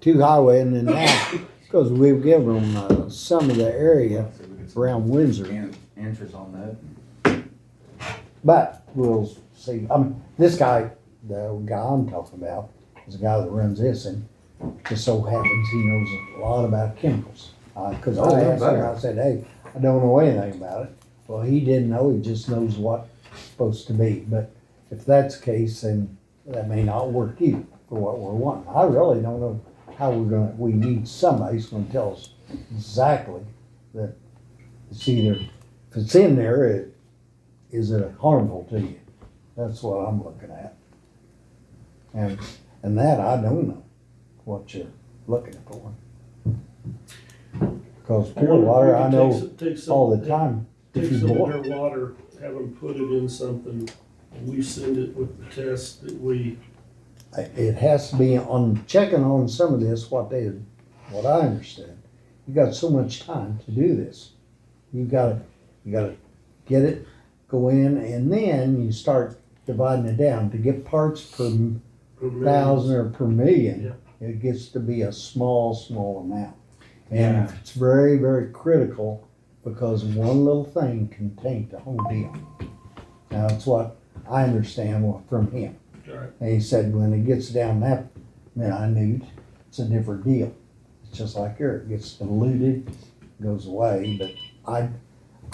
2 highway and then now, because we've given them some of the area So we get some around Windsor. answers on that. But we'll see. This guy, the guy I'm talking about, is the guy that runs this, and just so happens he knows a lot about chemicals. Because Oh, I no asked him, better. I said, hey, I don't know anything about it. Well, he didn't know. He just knows what it's supposed to be. But if that's the case, then that may not work either for what we're wanting. I really don't know how we need somebody who's gonna tell us exactly that it's either, if it's in there, is it harmful to you? That's what I'm looking at. And that, I don't know what you're looking for. Because pure water, I know all the time, Take if you some of boil, their water, have them put it in something, and we send it with the test that we, it has to be on, checking on some of this, what I understand. You got so much time to do this. You gotta get it, go in, and then you start dividing it down to get parts per per thousand or per million. It gets to be a small amount. And it's very, very critical because one little thing can taint the whole deal. Now, that's what I understand from him. Right. And he said when it gets down that minute, it's a different deal. It's just like here, it gets diluted, goes away, but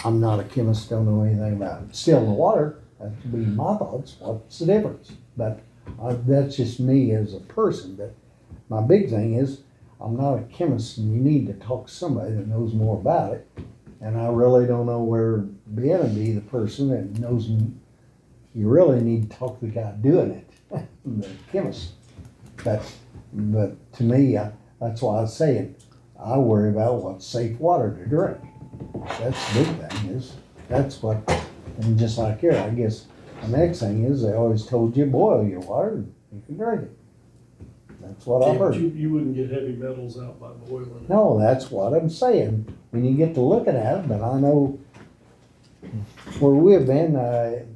I'm not a chemist, don't know anything about it. Still in the water, that would be my thoughts, what's the difference? But that's just me as a person, but my big thing is, I'm not a chemist and you need to talk to somebody that knows more about it. And I really don't know where being to be the person that knows, you really need to talk to the guy doing it, the chemist. But to me, that's why I was saying, I worry about what's safe water to drink. That's the big thing that's what, and just like here, I guess the next thing is they always told you boil your water and you can drink it. That's what I've But heard. you wouldn't get heavy metals out by boiling it. No, that's what I'm saying. When you get to looking at it, but I know where we've been,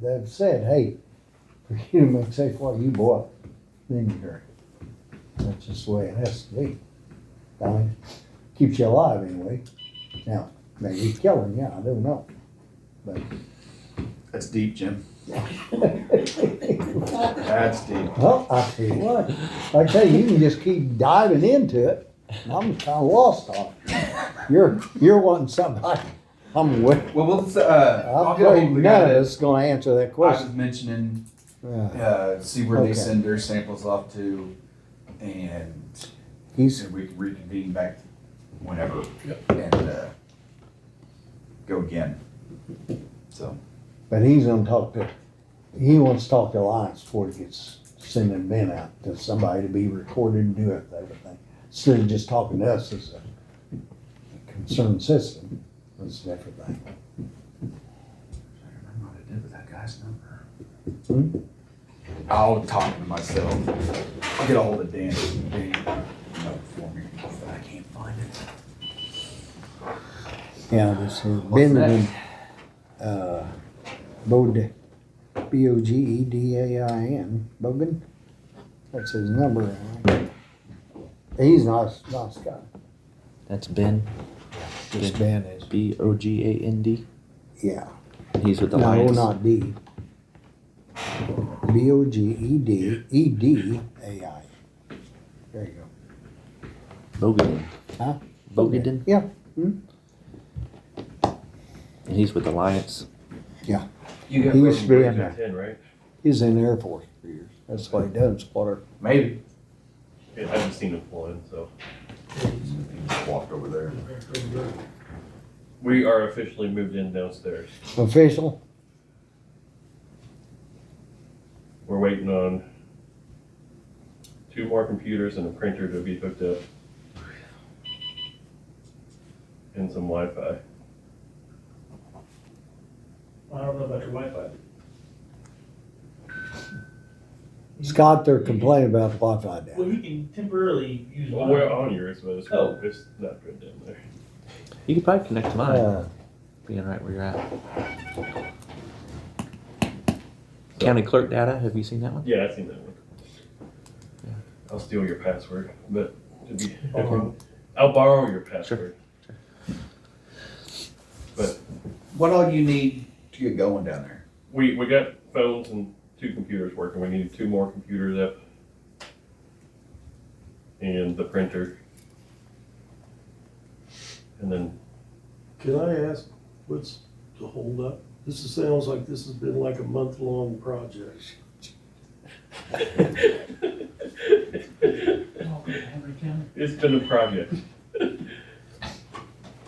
they've said, hey, for you to make safe water, you boil it, then you drink it. That's just the way it has to be. I mean, keeps you alive anyway. Now, maybe killing you, I don't know. But That's deep, Jim. That's deep. well, I tell you what, like I say, you can just keep diving into it. I'm kind of lost on it. You're wanting something I'm with. Well, we'll, I'm I'll get a hold afraid of the none guy of that us is gonna answer that I was question. mentioning, Yeah. see where Okay. they send their samples off to, and He's, we can reconvene back whenever. Yep. And, go again. So, But he wants to talk to Alliance before he gets sending Ben out to somebody to be recorded and do everything. Instead of just talking to us as a concerned citizen, that's a different thing. I remember what I did with that guy's number. I'll talk to myself. I'll get a hold of Dan. Number for me, but I can't find it. Yeah, this is Ben, Bogedain, Bogan. That's his number. He's not Scott. That's Ben. Just Ben is. Bogand. Yeah. He's with the No, Lions. not D. Bogedaai. There you go. Bogaden. Huh? Bogaden. Yeah. And he's with Alliance. Yeah. You got He used to be in Ten, there. right? He's in the Air Force for years. That's what he does, water. Maybe. Yeah, I haven't seen him flying, so. Just walked over there. We are officially moved in downstairs. Official? We're waiting on 2 more computers and a printer to be hooked up. And some Wi-Fi. I don't know about your Wi-Fi. Scott, they're complaining about the Wi-Fi down. Well, you can temporarily use Well, we're Wi-Fi. on yours, but it's, Oh. it's not good down there. You could probably connect to mine, Uh, being right where you're at. County clerk data, have you seen that one? Yeah, I've seen that one. Yeah. I'll steal your password, but I'll borrow your password. But What all you need to get going down there? we got phones and 2 computers working. We need 2 more computers up. And the printer. And then, Can I ask, what's the holdup? Sounds like this has been like a month-long project. Oh, Henry County. it's been a project.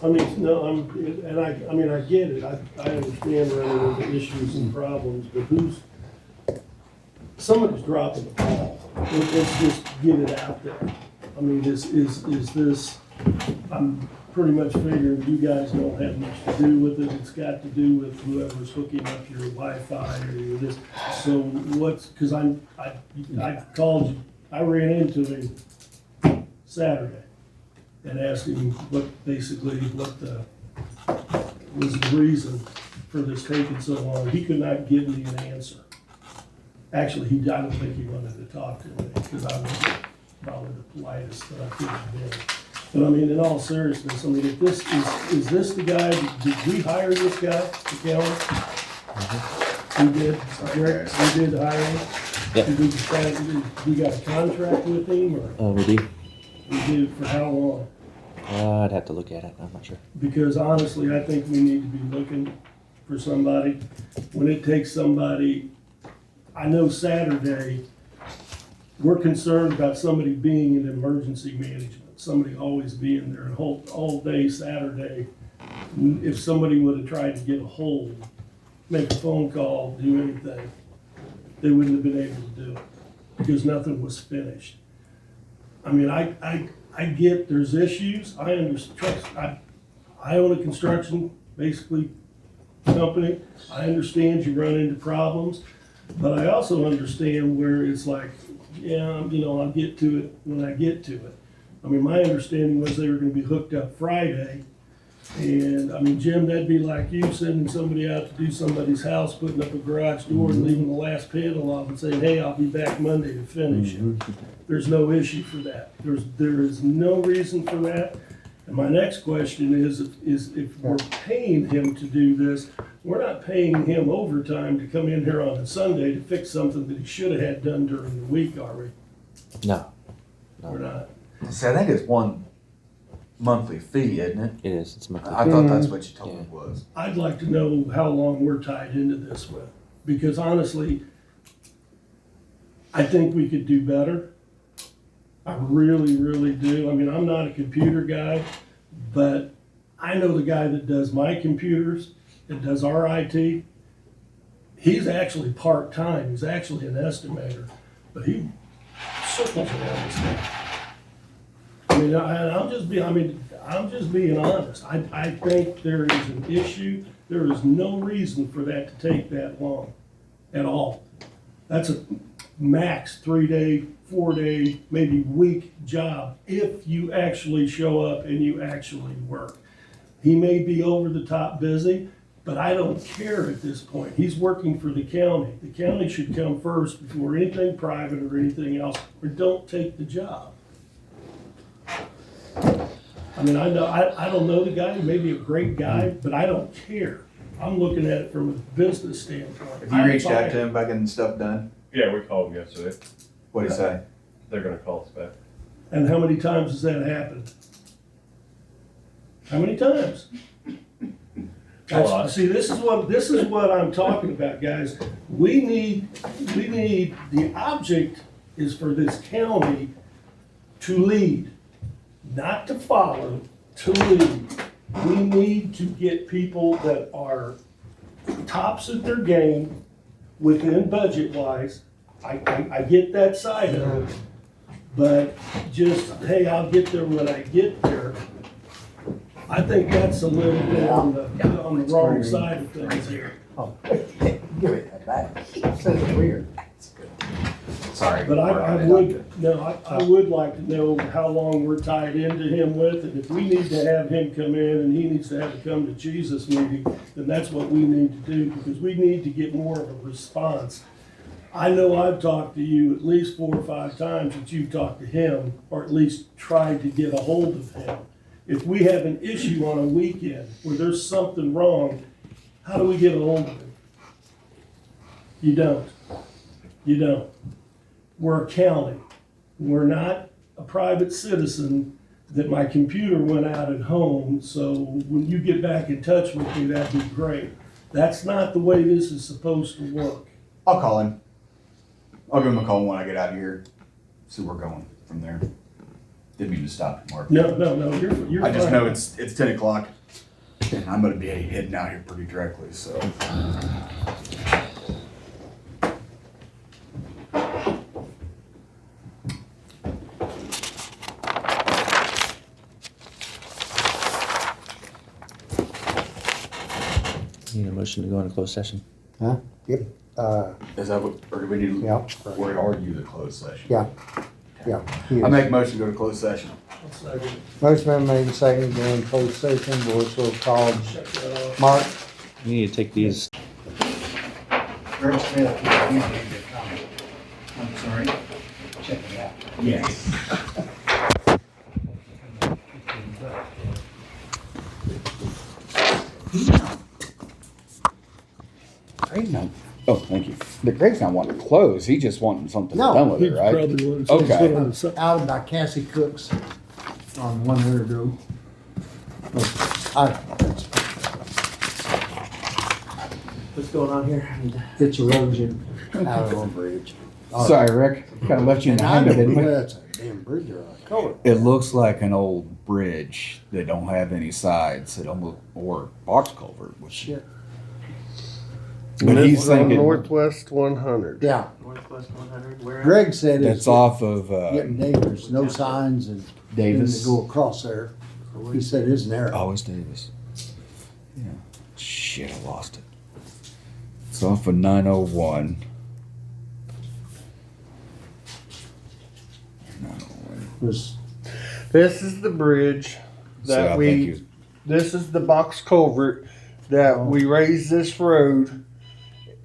I mean, no, I get it, I understand running into issues and problems, but somebody's dropping the ball. Let's just get it out there. I mean, is this, I'm pretty much figuring you guys don't have much to do with it, it's got to do with whoever's hooking up your Wi-Fi or this. So cause I called you, I ran into him Saturday and asked him what was the reason for this taking so long. He could not give me an answer. Actually, I don't think he wanted to talk to me because I was probably the politest that I could have been. But I mean, in all seriousness, I mean, if this is this the guy, did we hire this guy, the county? We did, Derek, we did hire him? Yep. Did we got a contract with him or We do. we did for how long? I'd have to look at it, I'm not sure. Because honestly, I think we need to be looking for somebody. When it takes somebody, I know Saturday, we're concerned about somebody being in emergency management, somebody always being there and all day Saturday. If somebody would have tried to get a hold, make a phone call, do anything, they wouldn't have been able to do it because nothing was finished. I mean, I get there's issues. I understand. I own a construction, basically, company. I understand you run into problems, but I also understand where it's like, yeah, I'll get to it when I get to it. I mean, my understanding was they were gonna be hooked up Friday. And I mean, Jim, that'd be like you sending somebody out to do somebody's house, putting up a garage door and leaving the last panel off and saying, hey, I'll be back Monday to finish it. There's no issue for that. There is no reason for that. And my next question is if we're paying him to do this, we're not paying him overtime to come in here on a Sunday to fix something that he should have had done during the week, are we? No, We're not. See, I think it's one monthly fee, isn't it? it is, it's monthly. I thought that's what you told me Yeah. it was. I'd like to know how long we're tied into this with, because honestly, I think we could do better. I really, really do. I mean, I'm not a computer guy, but I know the guy that does my computers, that does our IT. He's actually part-time, he's actually an estimator, but he circles around this thing. I'm just being honest. I think there is an issue. There is no reason for that to take that long at all. That's a max 3-day, 4-day, maybe week job if you actually show up and you actually work. He may be over the top busy, but I don't care at this point. He's working for the county. The county should come first before anything private or anything else, or don't take the job. I mean, I don't know the guy, he may be a great guy, but I don't care. I'm looking at it from a business standpoint. Have you reached out to him about getting stuff done? Yeah, we called him yesterday. What'd he say? They're gonna call us back. And how many times has that happened? How many times? A lot. See, this is what I'm talking about, guys. We need, the object is for this county to lead, not to follow, to lead. We need to get people that are tops at their game within budget-wise. I get that side of it, but just, hey, I'll get there when I get there. I think that's a little bit on the wrong side of things here. Oh, give it that back. It says it weird. Sorry. But I would like to know how long we're tied into him with, and if we need to have him come in and he needs to have a come to Jesus meeting, then that's what we need to do, because we need to get more of a response. I know I've talked to you at least 4 or 5 times that you've talked to him, or at least tried to get a hold of him. If we have an issue on a weekend where there's something wrong, how do we get a hold of him? You don't. You don't. We're a county. We're not a private citizen that my computer went out at home, so when you get back in touch with me, that'd be great. That's not the way this is supposed to work. I'll call him. I'll give him a call when I get out of here. See where we're going from there. Didn't mean to stop you, Mark. No, you're I just fine. know it's 10 o'clock, and I'm gonna be heading out here pretty directly, so. Need a motion to go into closed session. Huh? Yep, Is that what, or do we need to, yeah, or argue the closed session? yeah, yeah. I make a motion to go to closed session. Motion been made, second, go in closed session, voice will call. Shut that off. Mark? You need to take these. Greg Smith, you made a comment. I'm sorry. Check it out. Yes. Greg's not, oh, thank you. But Greg's not wanting to close, he's just wanting something No, done with He it, right? probably wants Okay. to put on the side. Out by Cassie Cooks on 100 Road. What's going on here? It's erosion out of a bridge. Sorry, Rick, kinda left you in the hand of it, didn't we? That's a damn bridge or a culvert. It looks like an old bridge that don't have any sides, it almost, or box culvert, which. Shit. But he's thinking, Northwest 100. Yeah, Northwest 100, where? Greg said it's that's off of, getting dangerous, no signs and then Davis. to go across there. He said it's narrow. Oh, it's Davis. Yeah. Shit, I lost it. It's off of 901. 901. Was This is the bridge So I that think we, you- this is the box culvert that we raised this road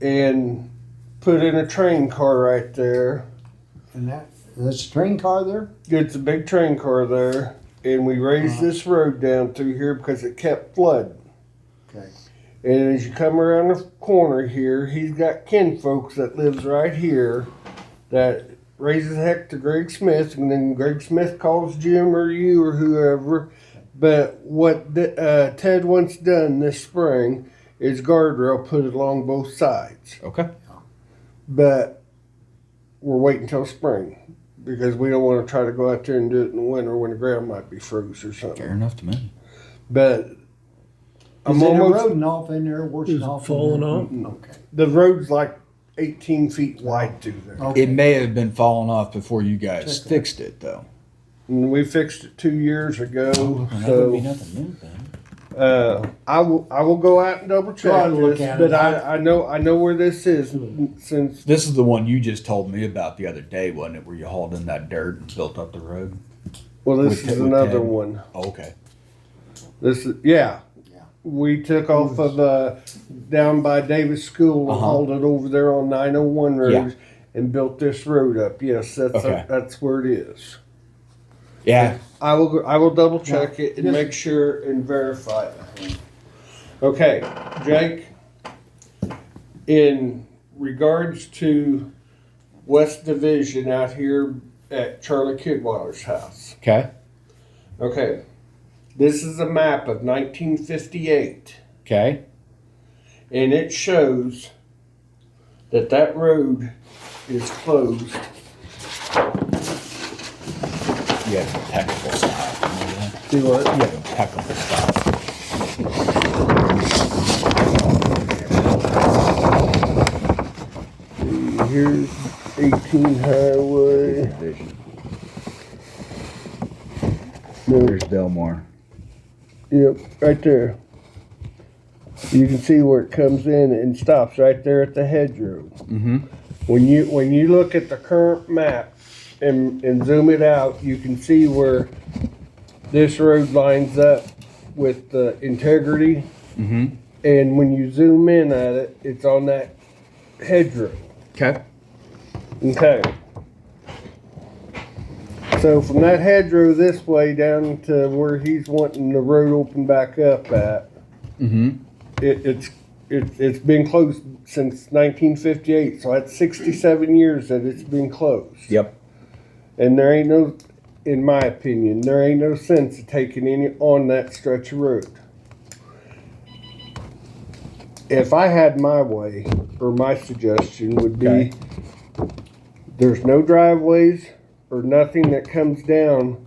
and put in a train car right there. and that's a train car there? It's a big train car there, and we raised this road down through here because it kept flooding. Okay. And as you come around the corner here, he's got kinfolks that lives right here that raises heck to Greg Smith, and then Greg Smith calls Jim or you or whoever. But what Ted wants done this spring is guardrail put along both sides. Okay. But we're waiting till spring because we don't want to try to go out there and do it in the winter when the ground might be froze or something. Fair enough to me. But Is I'm it almost, eroding off in there, washing Is it off? in falling there? off? Okay. the road's like 18 feet wide through there. Okay. It may have been falling off before you guys Check that. fixed it, though. And we fixed it 2 years ago, Well, that would be so, nothing new then. I will go out and double Go check out and look this, at but it. I know where this is since, This is the one you just told me about the other day, wasn't it? Where you hauled in that dirt and built up the road? well, this With is with another Ted. one. Oh, okay. This is, yeah. Yeah. We took off of, down by Davis School and Uh-huh. hauled it over there on 901 road Yeah. and built this road up. Yes, Okay. that's where it is. Yeah. I will double check it and Yes. make sure and verify it. Okay, Jake, in regards to West Division out here at Charlie Kidweiler's house. Okay. Okay, this is a map of 1958. Okay. And it shows that road is closed. You have impeccable style. Remember that? Do what? You have impeccable style. Here's 18 Highway. No, There's Delmar. yep, right there. You can see where it comes in and stops right there at the hedgerow. Mm-hmm. When you look at the current map and zoom it out, you can see where this road lines up with the integrity. Mm-hmm. And when you zoom in at it, it's on that hedgerow. Okay. Okay. So from that hedgerow this way down to where he's wanting the road open back up at, Mm-hmm. it's been closed since 1958. So that's 67 years that it's been closed. Yep. And there ain't no, in my opinion, there ain't no sense of taking any on that stretch of road. If I had my way, or my suggestion would be, Okay. there's no driveways or nothing that comes down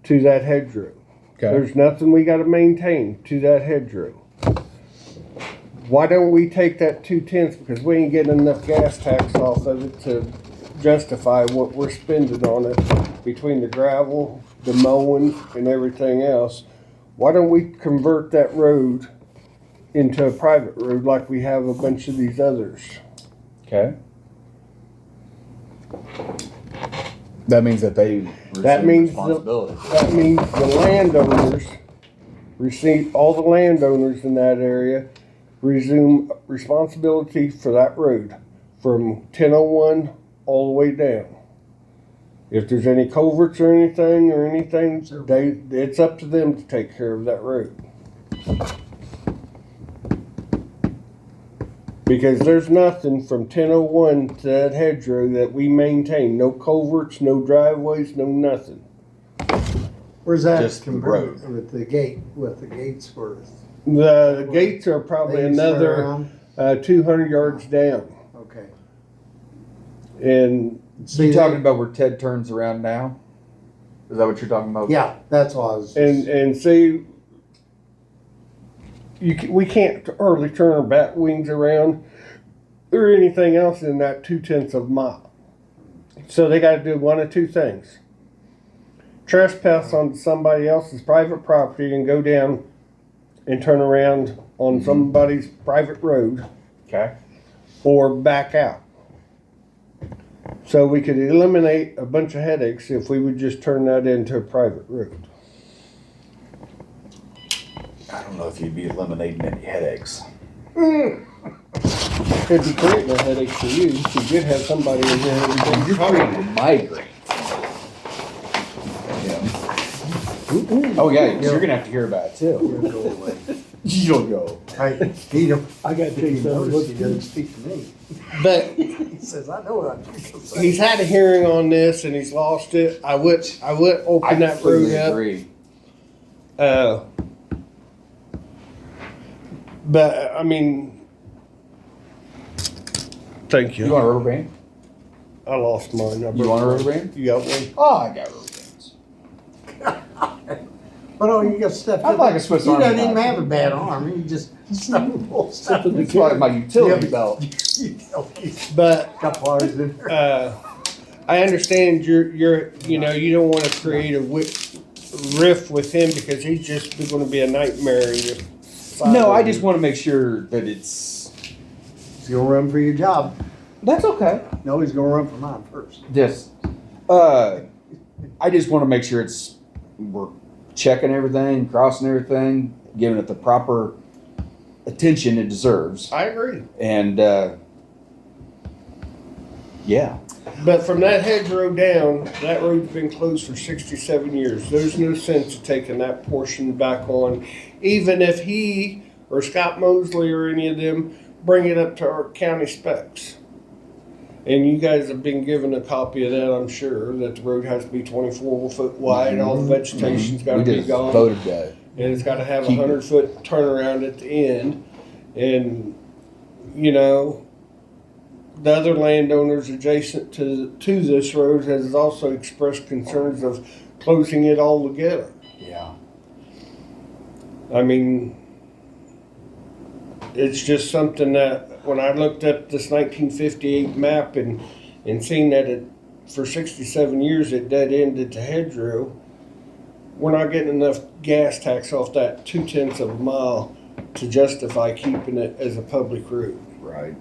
to that hedgerow. Okay. There's nothing we gotta maintain to that hedgerow. Why don't we take that 2/10, because we ain't getting enough gas tax off of it to justify what we're spending on it between the gravel, the mowing and everything else. Why don't we convert that road into a private road like we have a bunch of these others? Okay. That means that they That means the- responsibility. That means the landowners all the landowners in that area resume responsibility for that road from 1001 all the way down. If there's any culverts or anything, it's up to them to take care of that road. Because there's nothing from 1001 to that hedgerow that we maintain. No culverts, no driveways, no nothing. Where's that Just the compared road. with the gate, with the gates for? The gates are probably they start another around? 200 yards down. Okay. And See, talking about where Ted turns around now? Is that what you're talking about? Yeah, that's what I was. and see, we can't hardly turn our bat wings around or anything else in that 2/10 of a mile. So they got to do one of two things: trespass on somebody else's private property and go down and turn around on somebody's private road, Okay. or back out. So we could eliminate a bunch of headaches if we would just turn that into a private road. I don't know if you'd be eliminating any headaches. It'd be creating a headache for you. You did have somebody in here every day. You're creating a migraine. Yeah. Oh yeah, 'cause you're gonna have to hear about it too. You'll go away. You'll go. I gotta tell you, look, he doesn't speak to me. But He says, I know what I'm gonna say. he's had a hearing on this and he's lost it. I would open that road completely up. agree. But I mean, thank You you. want a rubber band? I lost mine. You want a rubber band? You got one? Oh, I got rubber bands. What all you got stuff? I'd like a Swiss Army He doesn't even knife. have a bad arm. He just stumbles. It's like my utility belt. But, Couple hours in there. I understand you're, you know, you don't wanna create a rift with him because he's just gonna be a nightmare in your. No, I just want to make sure that it's. He's gonna run for your job. That's okay. No, he's gonna run for mine first. Just, I just want to make sure we're checking everything, crossing everything, giving it the proper attention it deserves. I agree. And, yeah. But from that hedgerow down, that road's been closed for 67 years. There's no sense of taking that portion back on, even if he or Scott Mosley or any of them bring it up to our county specs. And you guys have been given a copy of that, I'm sure, that the road has to be 24 foot wide, all the vegetation's gotta We be just gone. voted that. And it's gotta have a Keep it. 100-foot turnaround at the end. And, you know, the other landowners adjacent to this road has also expressed concerns of closing it all together. Yeah. I mean, it's just something that when I looked at this 1958 map and seen that it, for 67 years it dead ended to hedgerow, we're not getting enough gas tax off that 0.2 of a mile to justify keeping it as a public road. Right.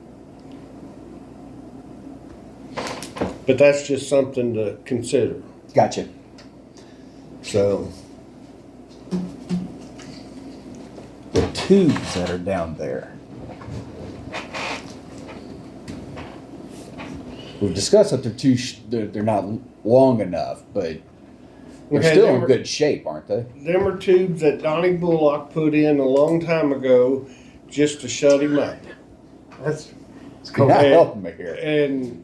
But that's just something to consider. Gotcha. So, The tubes that are down there. We've discussed that they're not long enough, but they're Okay, still they in were- good shape, aren't they? them are tubes that Donnie Bullock put in a long time ago just to shut him up. It's You're cool. not Okay. helping me here. And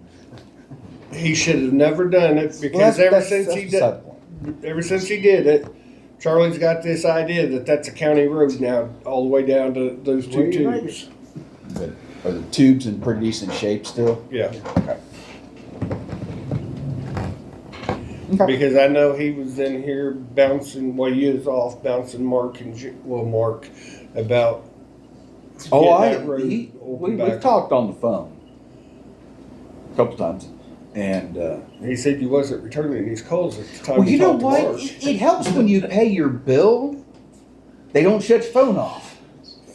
he should have never done it because Well, ever since he beside did, the point. ever since he did it, Charlie's got this idea that that's a county road now, all the way down to those two Where you tubes. But are the tubes in pretty decent shape still? Yeah, Okay. Okay. because I know he was in here bouncing, well, he is off bouncing Mark about Oh, getting that road opened we've back. talked on the phone a couple times, and He said you wasn't returning these calls at the time. well, we you know talked to what? Mark. It helps when you pay your bill. They don't shut your phone off.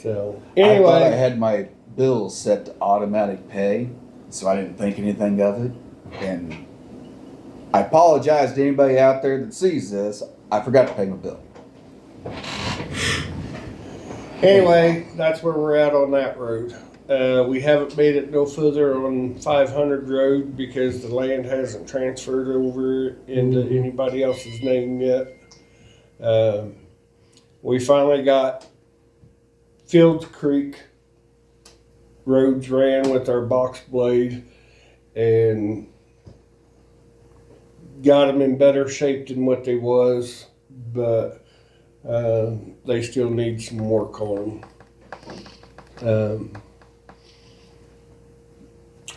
So I thought I anyway, had my bills set to automatic pay, so I didn't think anything of it. And I apologize to anybody out there that sees this. I forgot to pay my bill. anyway, that's where we're at on that road. We haven't made it no further on 500 Road because the land hasn't transferred over into anybody else's name yet. We finally got Fields Creek roads ran with our box blade and got them in better shape than what they was, but they still need some work on them.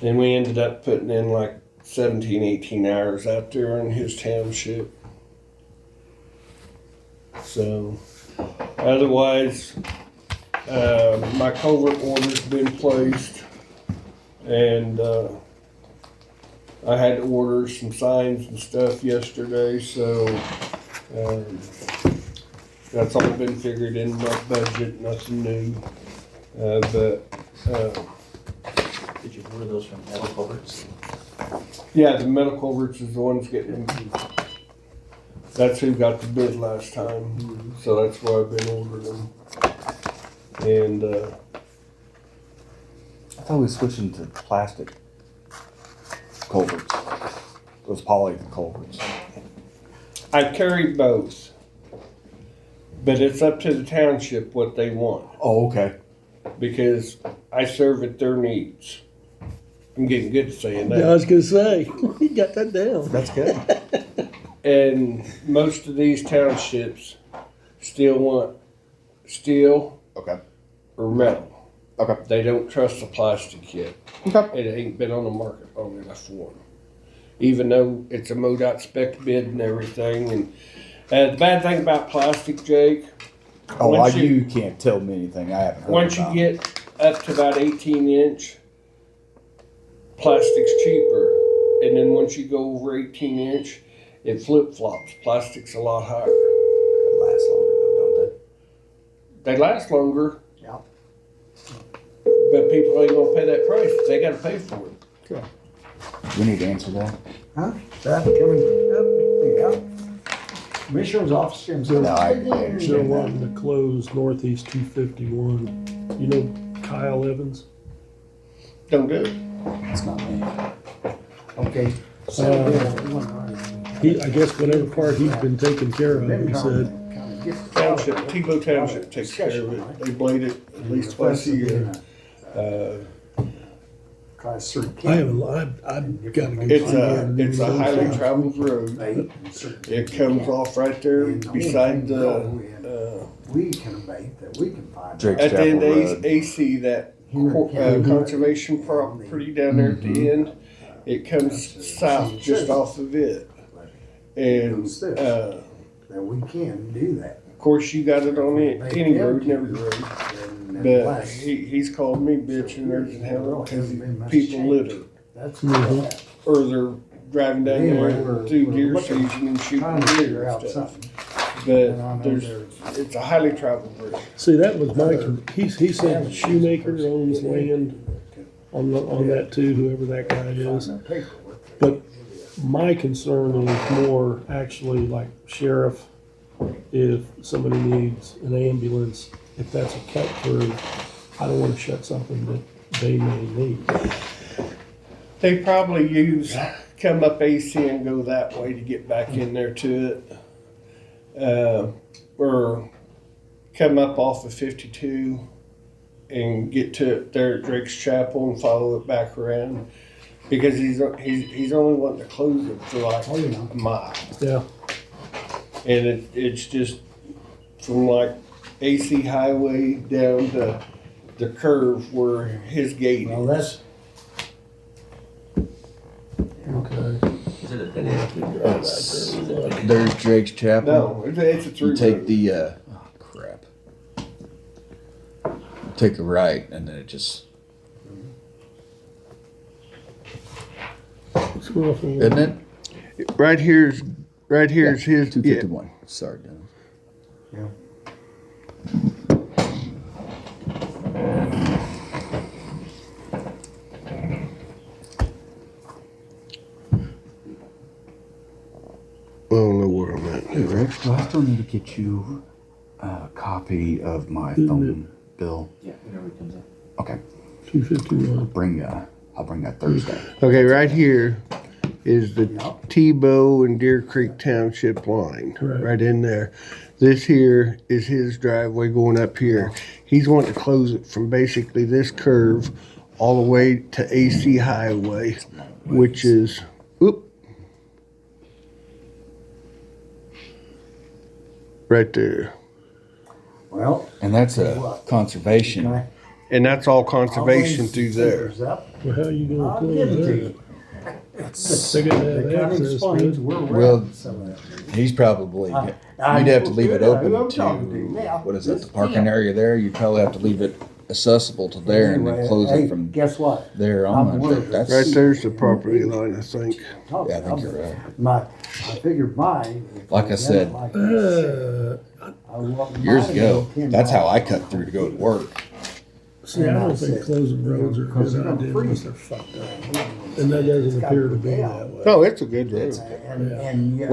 And we ended up putting in like 17, 18 hours out there in his township. So, otherwise, my culvert order's been placed, and I had to order some signs and stuff yesterday, so that's all been figured in my budget, nothing new. Did you order those from Metal Culverts? Yeah, the metal culverts is the ones getting them. That's who got the bid last time, so that's why I've been ordering them. And I thought we were switching to plastic culverts. Those poly culverts. I carry both, but it's up to the township what they want Oh, okay. because I serve at their needs. I'm getting good at saying Yeah, I that. was gonna say, you got that down. That's good. And most of these townships still want steel Okay. or metal. Okay. They don't trust the plastic yet. Okay. It ain't been on the market long enough for them. Even though it's a MoDOT spec bid and everything, and The bad thing about plastic, Jake, Oh, Once you can't tell me anything I haven't heard once you about. get up to about 18-inch, plastic's cheaper. And then once you go over 18-inch, it flip-flops. Plastic's a lot higher. It lasts longer though, don't They last longer. Yeah. But people ain't gonna pay that price. They gotta pay for it. they? We need to answer that. Huh? That coming up, yeah. Commissioner's office comes in. No, I They're understand that. wanting to close Northeast 251. You know Kyle Evans? Don't do it. It's not me. Okay. I guess whatever part he's been taking care of, he said. Township, Tebow Township takes care of it. They blade it at least twice a year. Class 3. I've got to go. It's a highly traveled road. It comes off right there beside the, We can abate that we can find. Drake's at the end Chapel of Road. AC, that conservation property down there at the end. It comes south just off of it. And, That we can do that. of course, you got it on any road and every road. But he's called me bitch and everything hell because people litter. That's Or they're driving down there through deer season and shooting trying to deer figure and out stuff. something. But it's a highly traveled road. See, that was he said Shoemaker owns land on that too, whoever that guy is. But my concern is more actually like sheriff, if somebody needs an ambulance, if that's a cut through, I don't want to shut something that they may need. They probably come up AC and go that way to get back in there to it. Or come up off of 52 and get to it there at Drake's Chapel and follow it back around. Because he's only wanting to close it for like a mile. Yeah. And it's just from like AC Highway down to the curve where his gate Well, is. that's, There's Drake's Chapel. No, it's a through You take road. the, oh crap. Take a right and then it just, isn't it? Right here's his. 251. Sorry, Dennis. yeah. I don't know where I'm at. Hey, Rick, do I still need to get you a copy of my phone bill? Yeah, whenever it comes up. Okay. 251. I'll bring that Thursday. Okay, right here is the Tebow and Deer Creek Township line, Correct. right in there. This here is his driveway going up here. He's wanting to close it from basically this all the way to AC Highway, which is, right there. Well. And that's a conservation. And that's all conservation through there. Well, how are you gonna I'll give it to close you. that? They gotta have That kind of access explains to it. where we're Well, at. Some of that. He's probably, I- you'd have to leave it who open I'm talking to, to now. what is it, This the parking Tim. area there? You'd probably have to leave it accessible to there and then Anyway, close hey, it from guess what? there I'm on. worried. That's, Right there's the property line, I think. yeah, I think you're right. I figured mine. if Like I done said, it like I said, Uh, I want Years mine ago, to be that's how I 10 cut through to go to work. see, I don't think closing roads are a Because good they're gonna idea freeze. unless they're fucked up. And that doesn't appear to be that way. No, it's a good road. And Or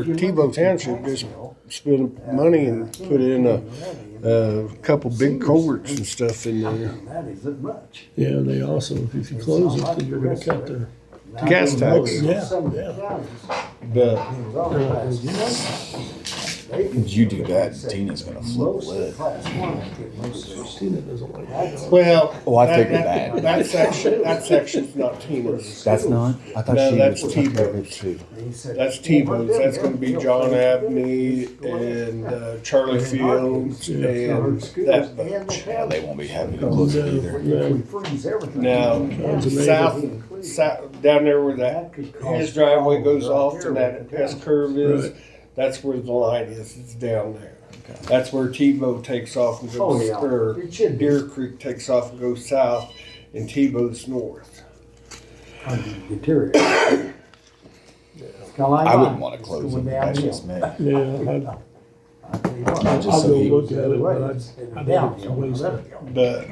Tebow Township just spent money and put in a couple big culverts and stuff in there. That isn't much. Yeah, and they also, if you close it, then you're gonna cut their. Gas tax. Yeah, Some of the yeah. counties, But it was all class one. They can- You do that and Tina's gonna flip a Most of the lid. class one get most of it. Tina doesn't like that. well, Oh, I figured that. That section's not Tina's. That's not? I thought No, she that's was taking care of it Tebow's. too. He said, That's Tebow's. That's going to be John Abney and Charlie Fields and that bunch. Yeah, they won't be happy to close it either. If we freeze everything. Now, south, down there where his driveway goes off and that S curve is, That's where the line is. It's down there. Okay. That's where Tebow takes off and Oh, goes, yeah. or It should be. Deer Creek takes off and goes south, and Tebow's north. Deteriorate. I wouldn't want to close it, but that's just me. Yeah, Just I'll so go he- look at it, but I think it's a waste of But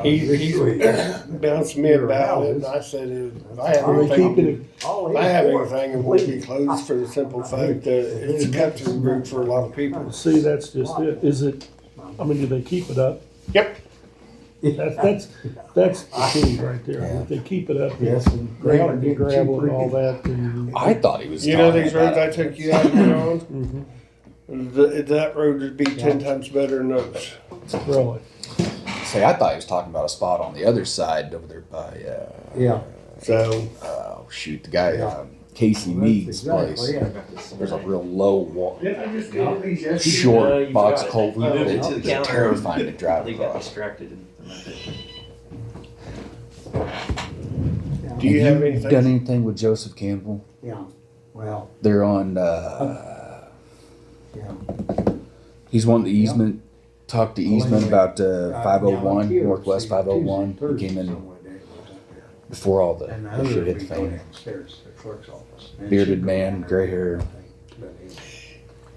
he's bounced me about it, and I said, if I have Are they keeping anything, it? if I have anything, it will be closed for the simple fact that it's a cut-through route for a lot of people. See, that's just it. Is it, I mean, do they keep it up? Yep. That's the key right there. If they keep it up, Yes, and gravel and all that, then. I thought he was You know talking these roads I about. took you out here on? Mhm. That road would be 10 times better than those. Really? Say, I thought he was talking about a spot on the other side over there by, Yeah. So, oh shoot, the guy, Yeah. Casey Mead's Exactly, place. yeah. There's a real low wall, yeah, I just did these yesterday. short box culvert. You moved it to the It's counter. terrifying to drive They got across. distracted. Do you have Done anything? anything with Joseph Campbell? Yeah. Well, They're on, yeah. he's wanting the easement, talked to easement about, Yeah, 501, Tuesday, Northwest 501. He Thursday, came in somewhere there, was up there. before all the And the other shit hit we the go fan. downstairs to the clerk's office. And Bearded she go man, down there, gray hair. but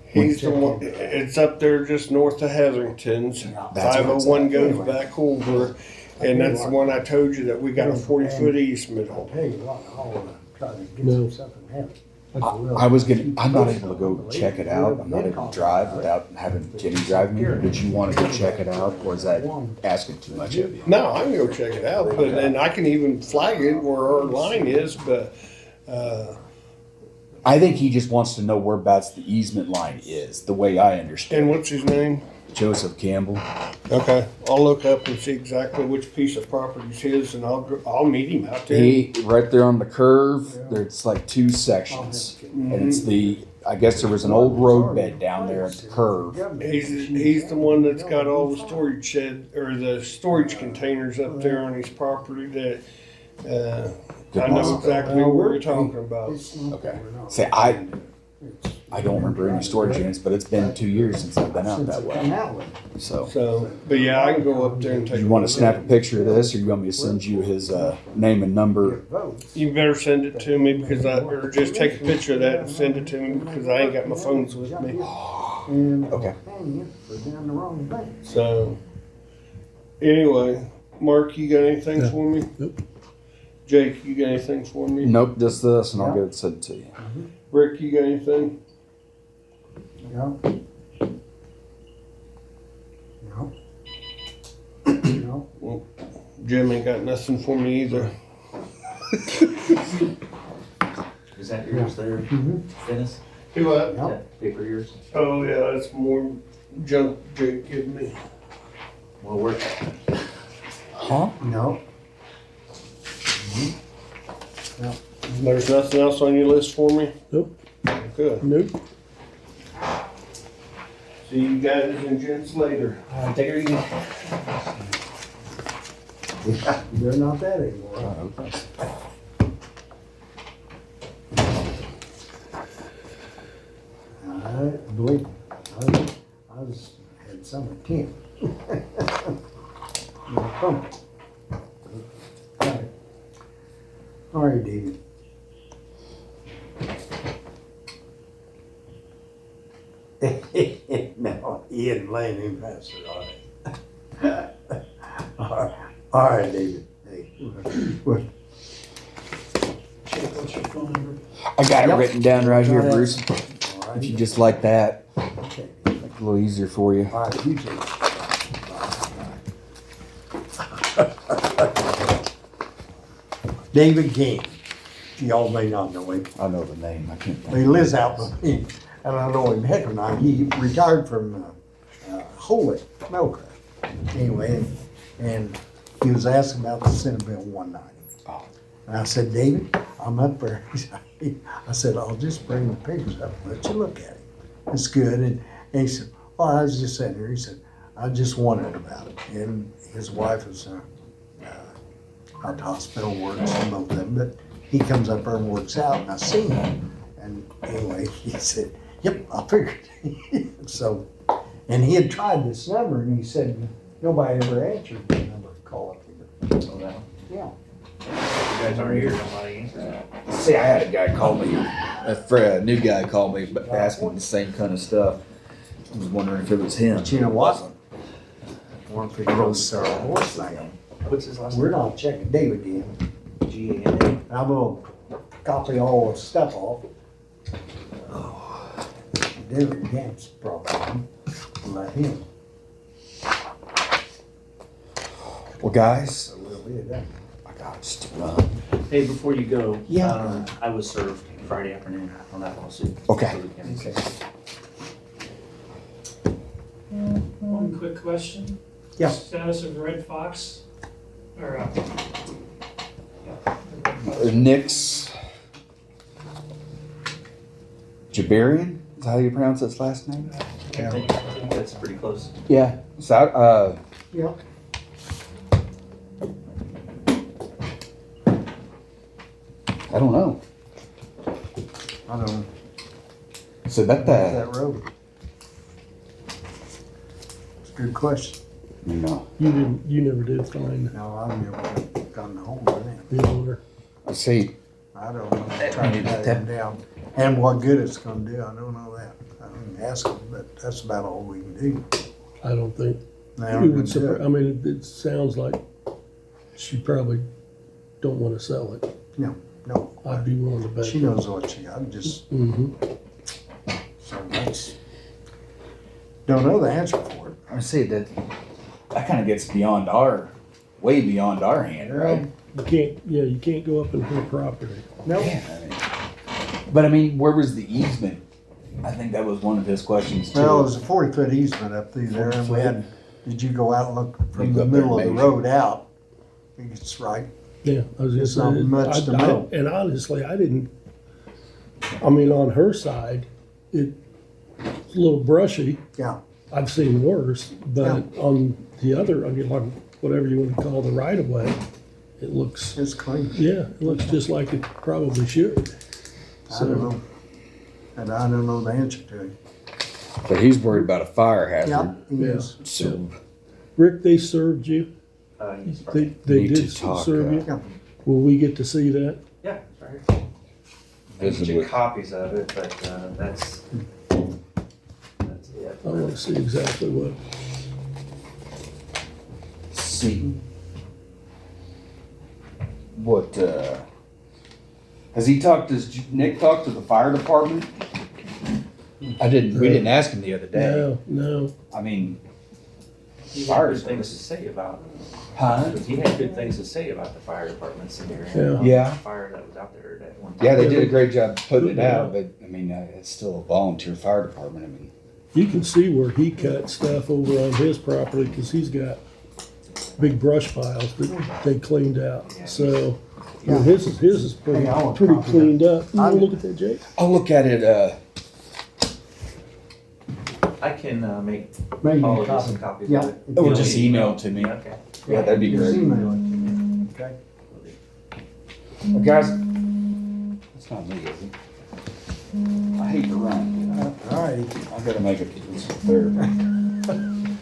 He's the one, it's up there just north of Hetherington's. That's what it's 501 at. goes back over, and that's the one I told you that we got a 40-foot easement I'll on. tell you what, I'll try to get No. some stuff in heaven. I was gonna, I'm not able to go check it out. I'm not able to drive without having Jenny drive me. Did you want to go check it out, or is that asking too much of you? No, I can go check it out, but and I can even flag it where our line is, but, I think he just wants to know whereabouts the easement line is, the way I understand and it. what's his name? Joseph Campbell. Okay, I'll look up and see exactly which piece of property is his, and I'll meet him out there. He, right there on the curve, there's like two sections. And it's the, I guess there was an old road bed down there at the curve. He's the one that's got all the storage shed, or the storage containers up there on his property that, I know exactly where you're talking about. Okay. Say, I don't remember any storage units, but it's been 2 years since I've been out that way. So, So, but yeah, I can go up there and do take. you want to snap a picture of this, or you want me to send you his name and number? You better send it to me because or just take a picture of that and send it to me because I ain't got my phones with me. Okay. So, anyway, Mark, you got anything for me? Nope. Jake, you got anything for me? Nope, just this, and I'll get it sent to you. Rick, you got anything? No. No. No. Jim ain't got nothing for me either. Is that yours there, Dennis? Do what? Is that paper yours? Oh yeah, that's more junk Jake gave me. Well, we're, Huh? No. There's nothing else on your list for me? Nope. Good. Nope. See you guys and gents later. take it easy. Yeah, they're not that anymore. I believe, I was, had some at 10. No problem. All right. All right, David. No, he isn't laying him faster, are they? All right, David. Hey, what? Jake, what's your phone number? I got it Yep. written down right here, All right. Bruce. All If you right. just like that, Okay. make it a little easier for you. All right, you take it. David King. Y'all may not know him. I know the name. I can't He think. lives out with me, and I know him heck or not. He retired from Holy Milk. Anyway, and he was asking about the Senate Bill 190. Oh. And I said, David, I'm up there. I said, I'll just bring the papers up and let you look at it. It's good. And he said, well, I was just sitting here. He said, I just wondered about it. And his wife is at the hospital, works in both of them, but he comes up there and works out, and I seen him. And anyway, he said, Yep, I figured. So, and he had tried this number and he said, nobody ever answered the number to call up here. Oh, that one. Yeah. You guys aren't here, nobody answers that. See, I had a guy call me, a new guy call me, but asking the same kind of stuff. I was wondering if it was him. But you know what? Warren I wrote Sarah Horse down. What's his last We're name? not checking David in. G-A-N-A. I'm gonna copy all the stuff off. David Gant's problem. Let him. Well, guys, So we'll be done. I got just to run. Hey, before you go. Yeah. I was served Friday afternoon on that lawsuit. Okay. For the county. One quick question. Yeah. Status of Red Fox, or, yeah, the Red Fox. Nick's Jabarian? Is that how you pronounce his last name? I think that's pretty close. Yeah. So, Yeah. I don't know. I don't know. So that, That road. It's a good question. you know, You never did find No, I've never gotten hold of it. the owner. I see. I don't know. I'm trying to cut him down. And what good it's gonna do, I don't know that. I didn't ask him, but that's about all we can do. I don't think, They it aren't gonna would do surpri- it. I mean, it sounds like she probably don't wanna sell it. No, I'd be willing to bet. she knows what she got, just, Mm-hmm. so that's, don't know the answer for it. I see that kind of gets way beyond our hand, right? You can't go up in her property. No, Yeah, I mean, but I mean, where was the easement? I think that was one of his questions too. well, it was a 40-foot easement up through there, and we had, did you go out and look from You the go up there middle of and the measure. road out? I think it's right. Yeah, I was It's just not saying. much to mow. And honestly, I mean, on her side, it's a little brushy. Yeah, I've seen worse, but on the other, I mean, on whatever you want to call the right of way, it looks, it's clean. yeah, it looks just like it probably should. I don't know. And I don't know the answer to it. But he's worried about a fire Yeah, hazard. he is. So Rick, they served you? He's They, right. they Need did to talk, serve you? Yeah. Will we get to see that? Yeah, it's right here. I can Visit get you with- copies of it, but that's it. I want to see exactly what. see what has he talked? Does Nick talk to the fire department? We didn't ask him the other day. No. I mean, He had Fire good things to say about, huh? he had good things to say about the fire departments in there. Yeah. Yeah. The fire that was out there that one time. Yeah, they did a great job putting it out, but I mean, it's still a volunteer fire department. I mean, You can see where he cut stuff over on his property because he's got big brush piles that they cleaned out. So I mean, his is pretty, Hey, I want a pretty copy of cleaned up. You want I- to look at that, Jake? I'll look at it. I can make Maybe all a of you some copy. copies Yeah. of it. Or just email it to me. Okay. Yeah, that'd be Just great. email it to me. Okay. Well, guys, that's not me, is it? I hate to run. All righty. I gotta make it third.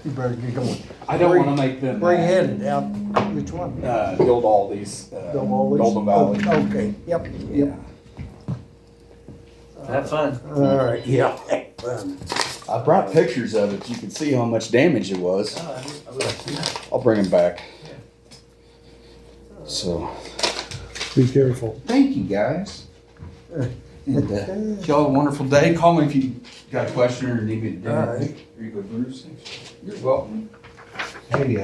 You better get going. I don't Where- want to make them. Where you headed? Out, which one? Build all these. Go always? Golden Valley. Oh, okay, yep, yep. Have fun. All right, yeah. I brought pictures of it. You can see how much damage it was. I would like to see that. I'll bring them back. So, Be careful. thank you guys. And y'all have a wonderful day. Call me if you got a question or need me to do All anything. right. Are you good, Bruce? You're welcome. Hey,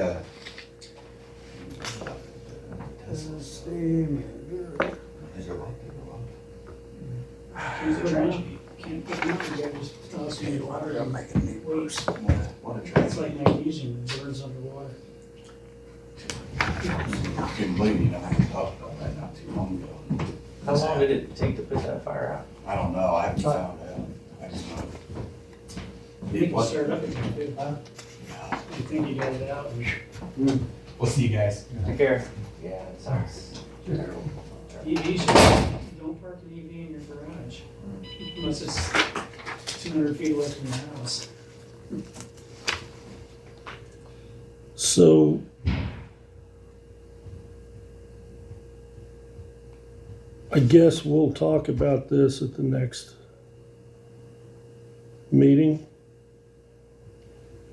Can't put them together, just toss them in the water. I'm making me worse. What a It's tragedy. like magnesium, birds underwater. I couldn't believe you know I talked about that not too long ago. How long did it take to put that fire out? I don't know. I haven't found out. I just know. You think you started up again, too, huh? You think you got it out? We'll see you guys. Take care. Yeah, it sucks. Easy, don't park an EV in your garage. Unless it's 200 feet away from the house. So I guess we'll talk about this at the next meeting,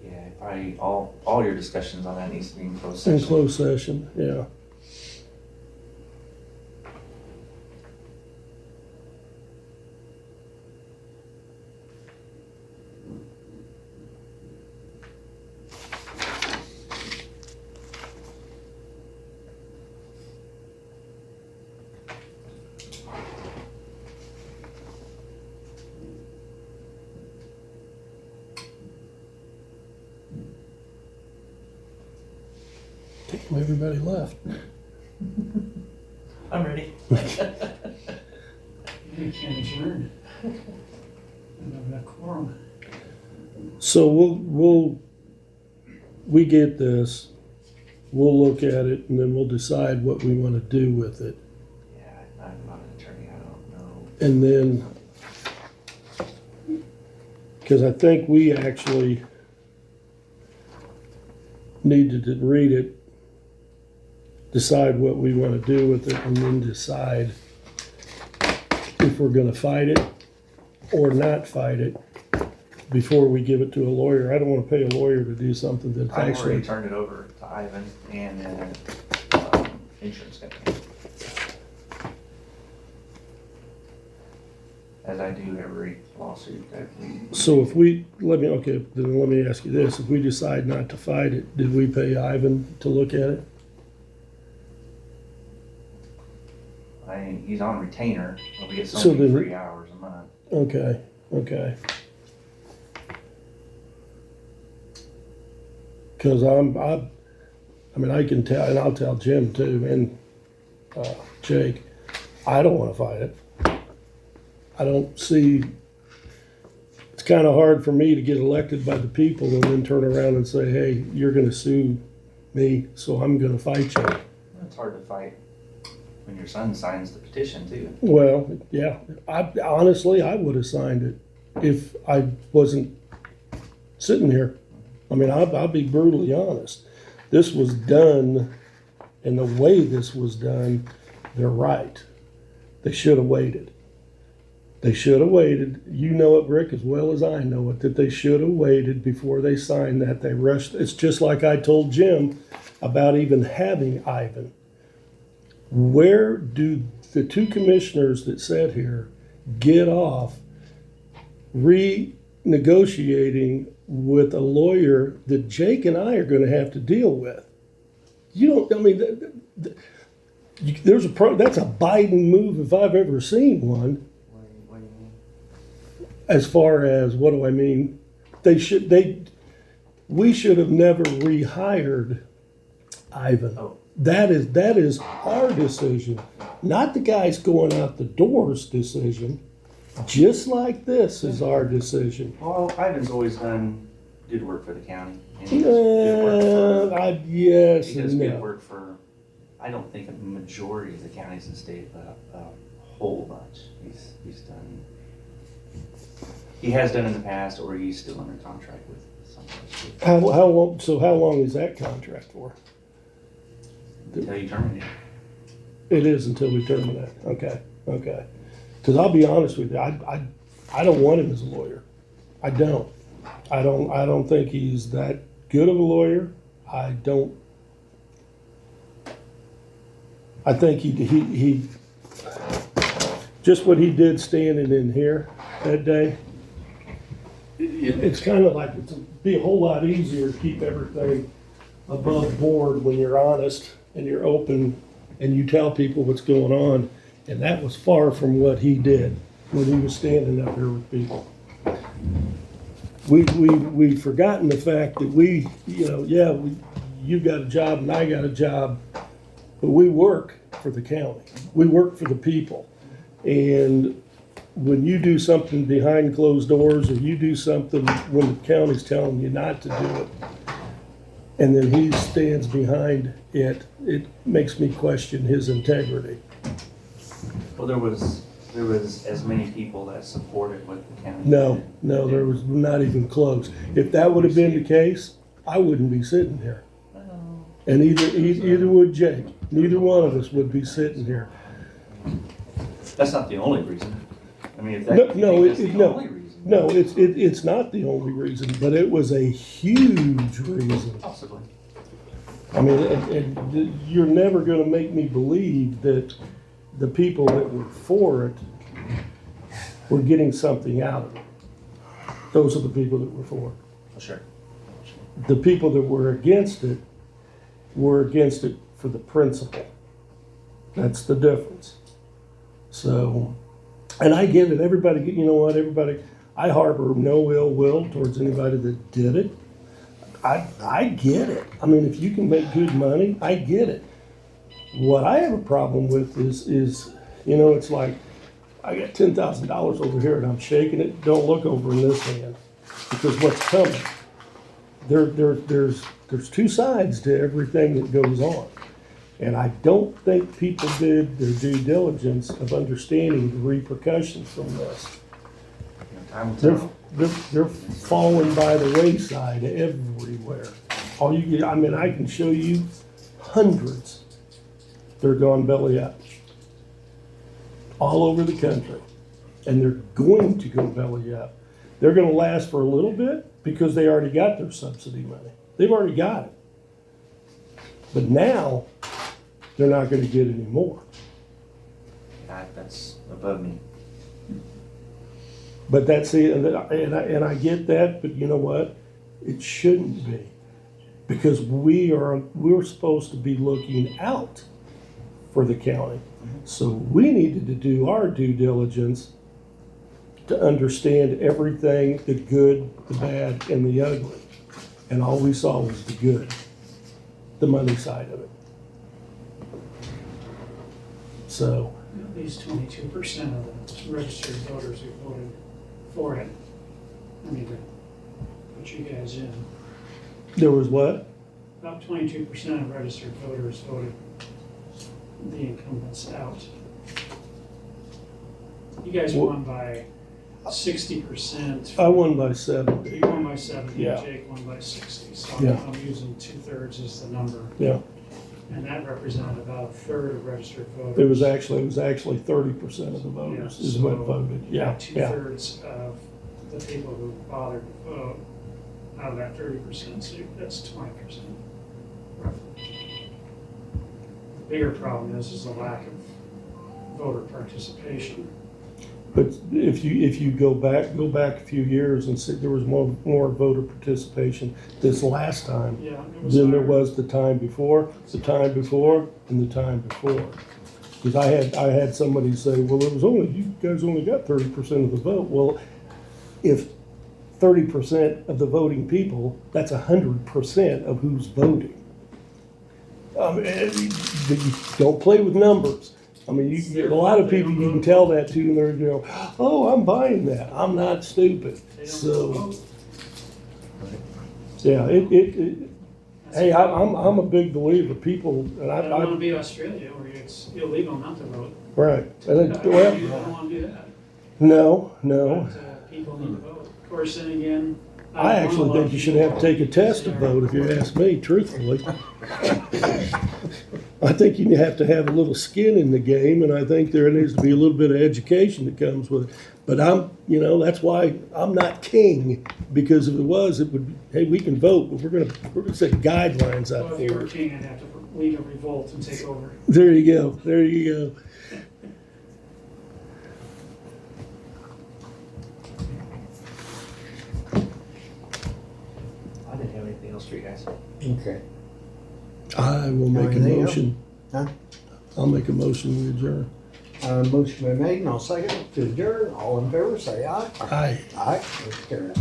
Yeah, probably all your discussions on that needs to be in closed in session. closed session, yeah. Damn, everybody left. I'm ready. You can't adjourn. I don't have enough quorum. So we get this, we'll look at it, and then we'll decide what we wanna do with it. Yeah, I'm not an attorney, I don't know. And then, because I think we actually needed to read it, decide what we want to do with it, and then decide if we're going to fight it or not fight it before we give it to a lawyer. I don't want to pay a lawyer to do something that's I've actually. already turned it over to Ivan and then insurance company. As I do every lawsuit that we. So if we, then let me ask you this, if we decide not to fight it, did we pay Ivan to look at it? He's on retainer, but we get So so many then- free hours a month. Okay. Cause I mean, I can tell, and I'll tell Jim too, and, Jake, I don't wanna fight it. I don't see, it's kinda hard for me to get elected by the people and then turn around and say, hey, you're gonna sue me, so I'm gonna fight you. It's hard to fight when your son signs the petition too. Well, yeah, honestly, I would have signed it if I wasn't sitting here. I mean, I'll be brutally honest. This was done, and the way this was done, they're right. They should have waited. They should have waited. You know it, Rick, as well as I know it, that they should have waited before they signed that. They rushed. It's just like I told Jim about even having Ivan. Where do the two commissioners that sat here get off renegotiating with a lawyer that Jake and I are going to have to deal with? You don't, I mean, that's a Biden move if I've ever seen one. What do you mean? As far as, what do I mean? We should have never rehired Ivan. Oh. That is our decision, not the guys going out the door's decision. Just like this is our decision. Well, Ivan's always done good work for the county. And he does good work for- Yes He does and good no. work for, I don't think a majority of the counties in the state, but a whole bunch. He's done, he has done in the past, or he's still under contract with someone. How long is that contract for? Until you terminate. It is until we terminate. Okay. Because I'll be honest with you, I don't want him as a lawyer. I don't think he's that good of a lawyer. I think he just what he did standing in here that day. It's kind of like it'd be a whole lot easier to keep everything above board when you're honest and you're open and you tell people what's going on. And that was far from what he did when he was standing up here with people. We've forgotten the fact that you got a job and I got a job, but we work for the county. We work for the people. And when you do something behind closed doors, or you do something when the county's telling you not to do it, and then he stands behind it, it makes me question his integrity. Well, there was there was as many people that supported what the county. No, did. no, there was not even close. If that would have been the case, I wouldn't be sitting here. And either would Jake. Neither one of us would be sitting here. That's not the only reason. I mean, if that, No, you no, think that's it- the no. only reason. No, it's not the only reason, but it was a huge reason. Possibly. I mean, and you're never gonna make me believe that the people that were for it were getting something out of it. Those are the people that were for it. Sure. The people that were against it were against it for the principle. That's the difference. So, and I get it, everybody, you know what, everybody, I harbor no ill will towards anybody that did it. I get it. I mean, if you can make good money, I get it. What I have a problem with is, you know, it's like, I got $10,000 over here and I'm shaking it, don't look over in this hand, because what's coming? There's two sides to everything that goes on. And I don't think people did their due diligence of understanding the repercussions from this. Time will tell. They're falling by the wayside everywhere. All you get, I mean, I can show you hundreds. They're gone belly up. All over the country. And they're going to go belly up. They're gonna last for a little bit because they already got their subsidy money. They've already got it. But now, they're not gonna get any more. That's above me. But that's it, and I get that, but you know what? It shouldn't be. Because we're supposed to be looking out for the county. So we needed to do our due diligence to understand everything, the good, the bad, and the ugly. And all we saw was the good, the money side of it. So, At least 22% of the registered voters who voted for it. I mean, to put you guys in. there was what? About 22% of registered voters voted the incumbents out. You guys won by 60%. I won by 70. You won by 70, Yeah. Jake won by 60. So Yeah. I'm using 2/3 as the number. Yeah, And that represented about a third of registered voters. it was actually 30% of the voters is what so voted. you Yeah, got yeah. 2/3 of the people who bothered to vote out of that 30%, so that's 20%. roughly. The bigger problem is the lack of voter participation. But if you go back a few years and see, there was more voter participation this last time Yeah, it was. than there higher. was the time before, and the time before. Because I had somebody say, well, you guys only got 30% of the vote. Well, if 30% of the voting people, that's 100% of who's voting. Don't play with numbers. I mean, a lot of people you can tell that to, and they're, you know, oh, I'm buying that. I'm not stupid. They don't So, vote. yeah, That's hey, the problem. I'm a big believer. People, and I don't want to I be Australia where it's illegal not to vote. right. And I it, well, don't want to do that. no. But people need to vote. Of course, then again. I actually think you should have to take a test to vote, if you ask me, truthfully. I think you have to have a little skin in the game, and I think there needs to be a little bit of education that comes with it. But that's why I'm not king, because if it was, it would, hey, we can vote, but we're gonna set guidelines Well, out if you were for it. king, I'd have to lead a revolt and take over. There you go. I didn't have anything else for you guys. Okay. I will make a Anything else? motion. Huh? I'll make a motion, we adjourn. Motion been made, and I'll second it to adjourn. All in favor, say aye. Aye. Aye. Let's carry it.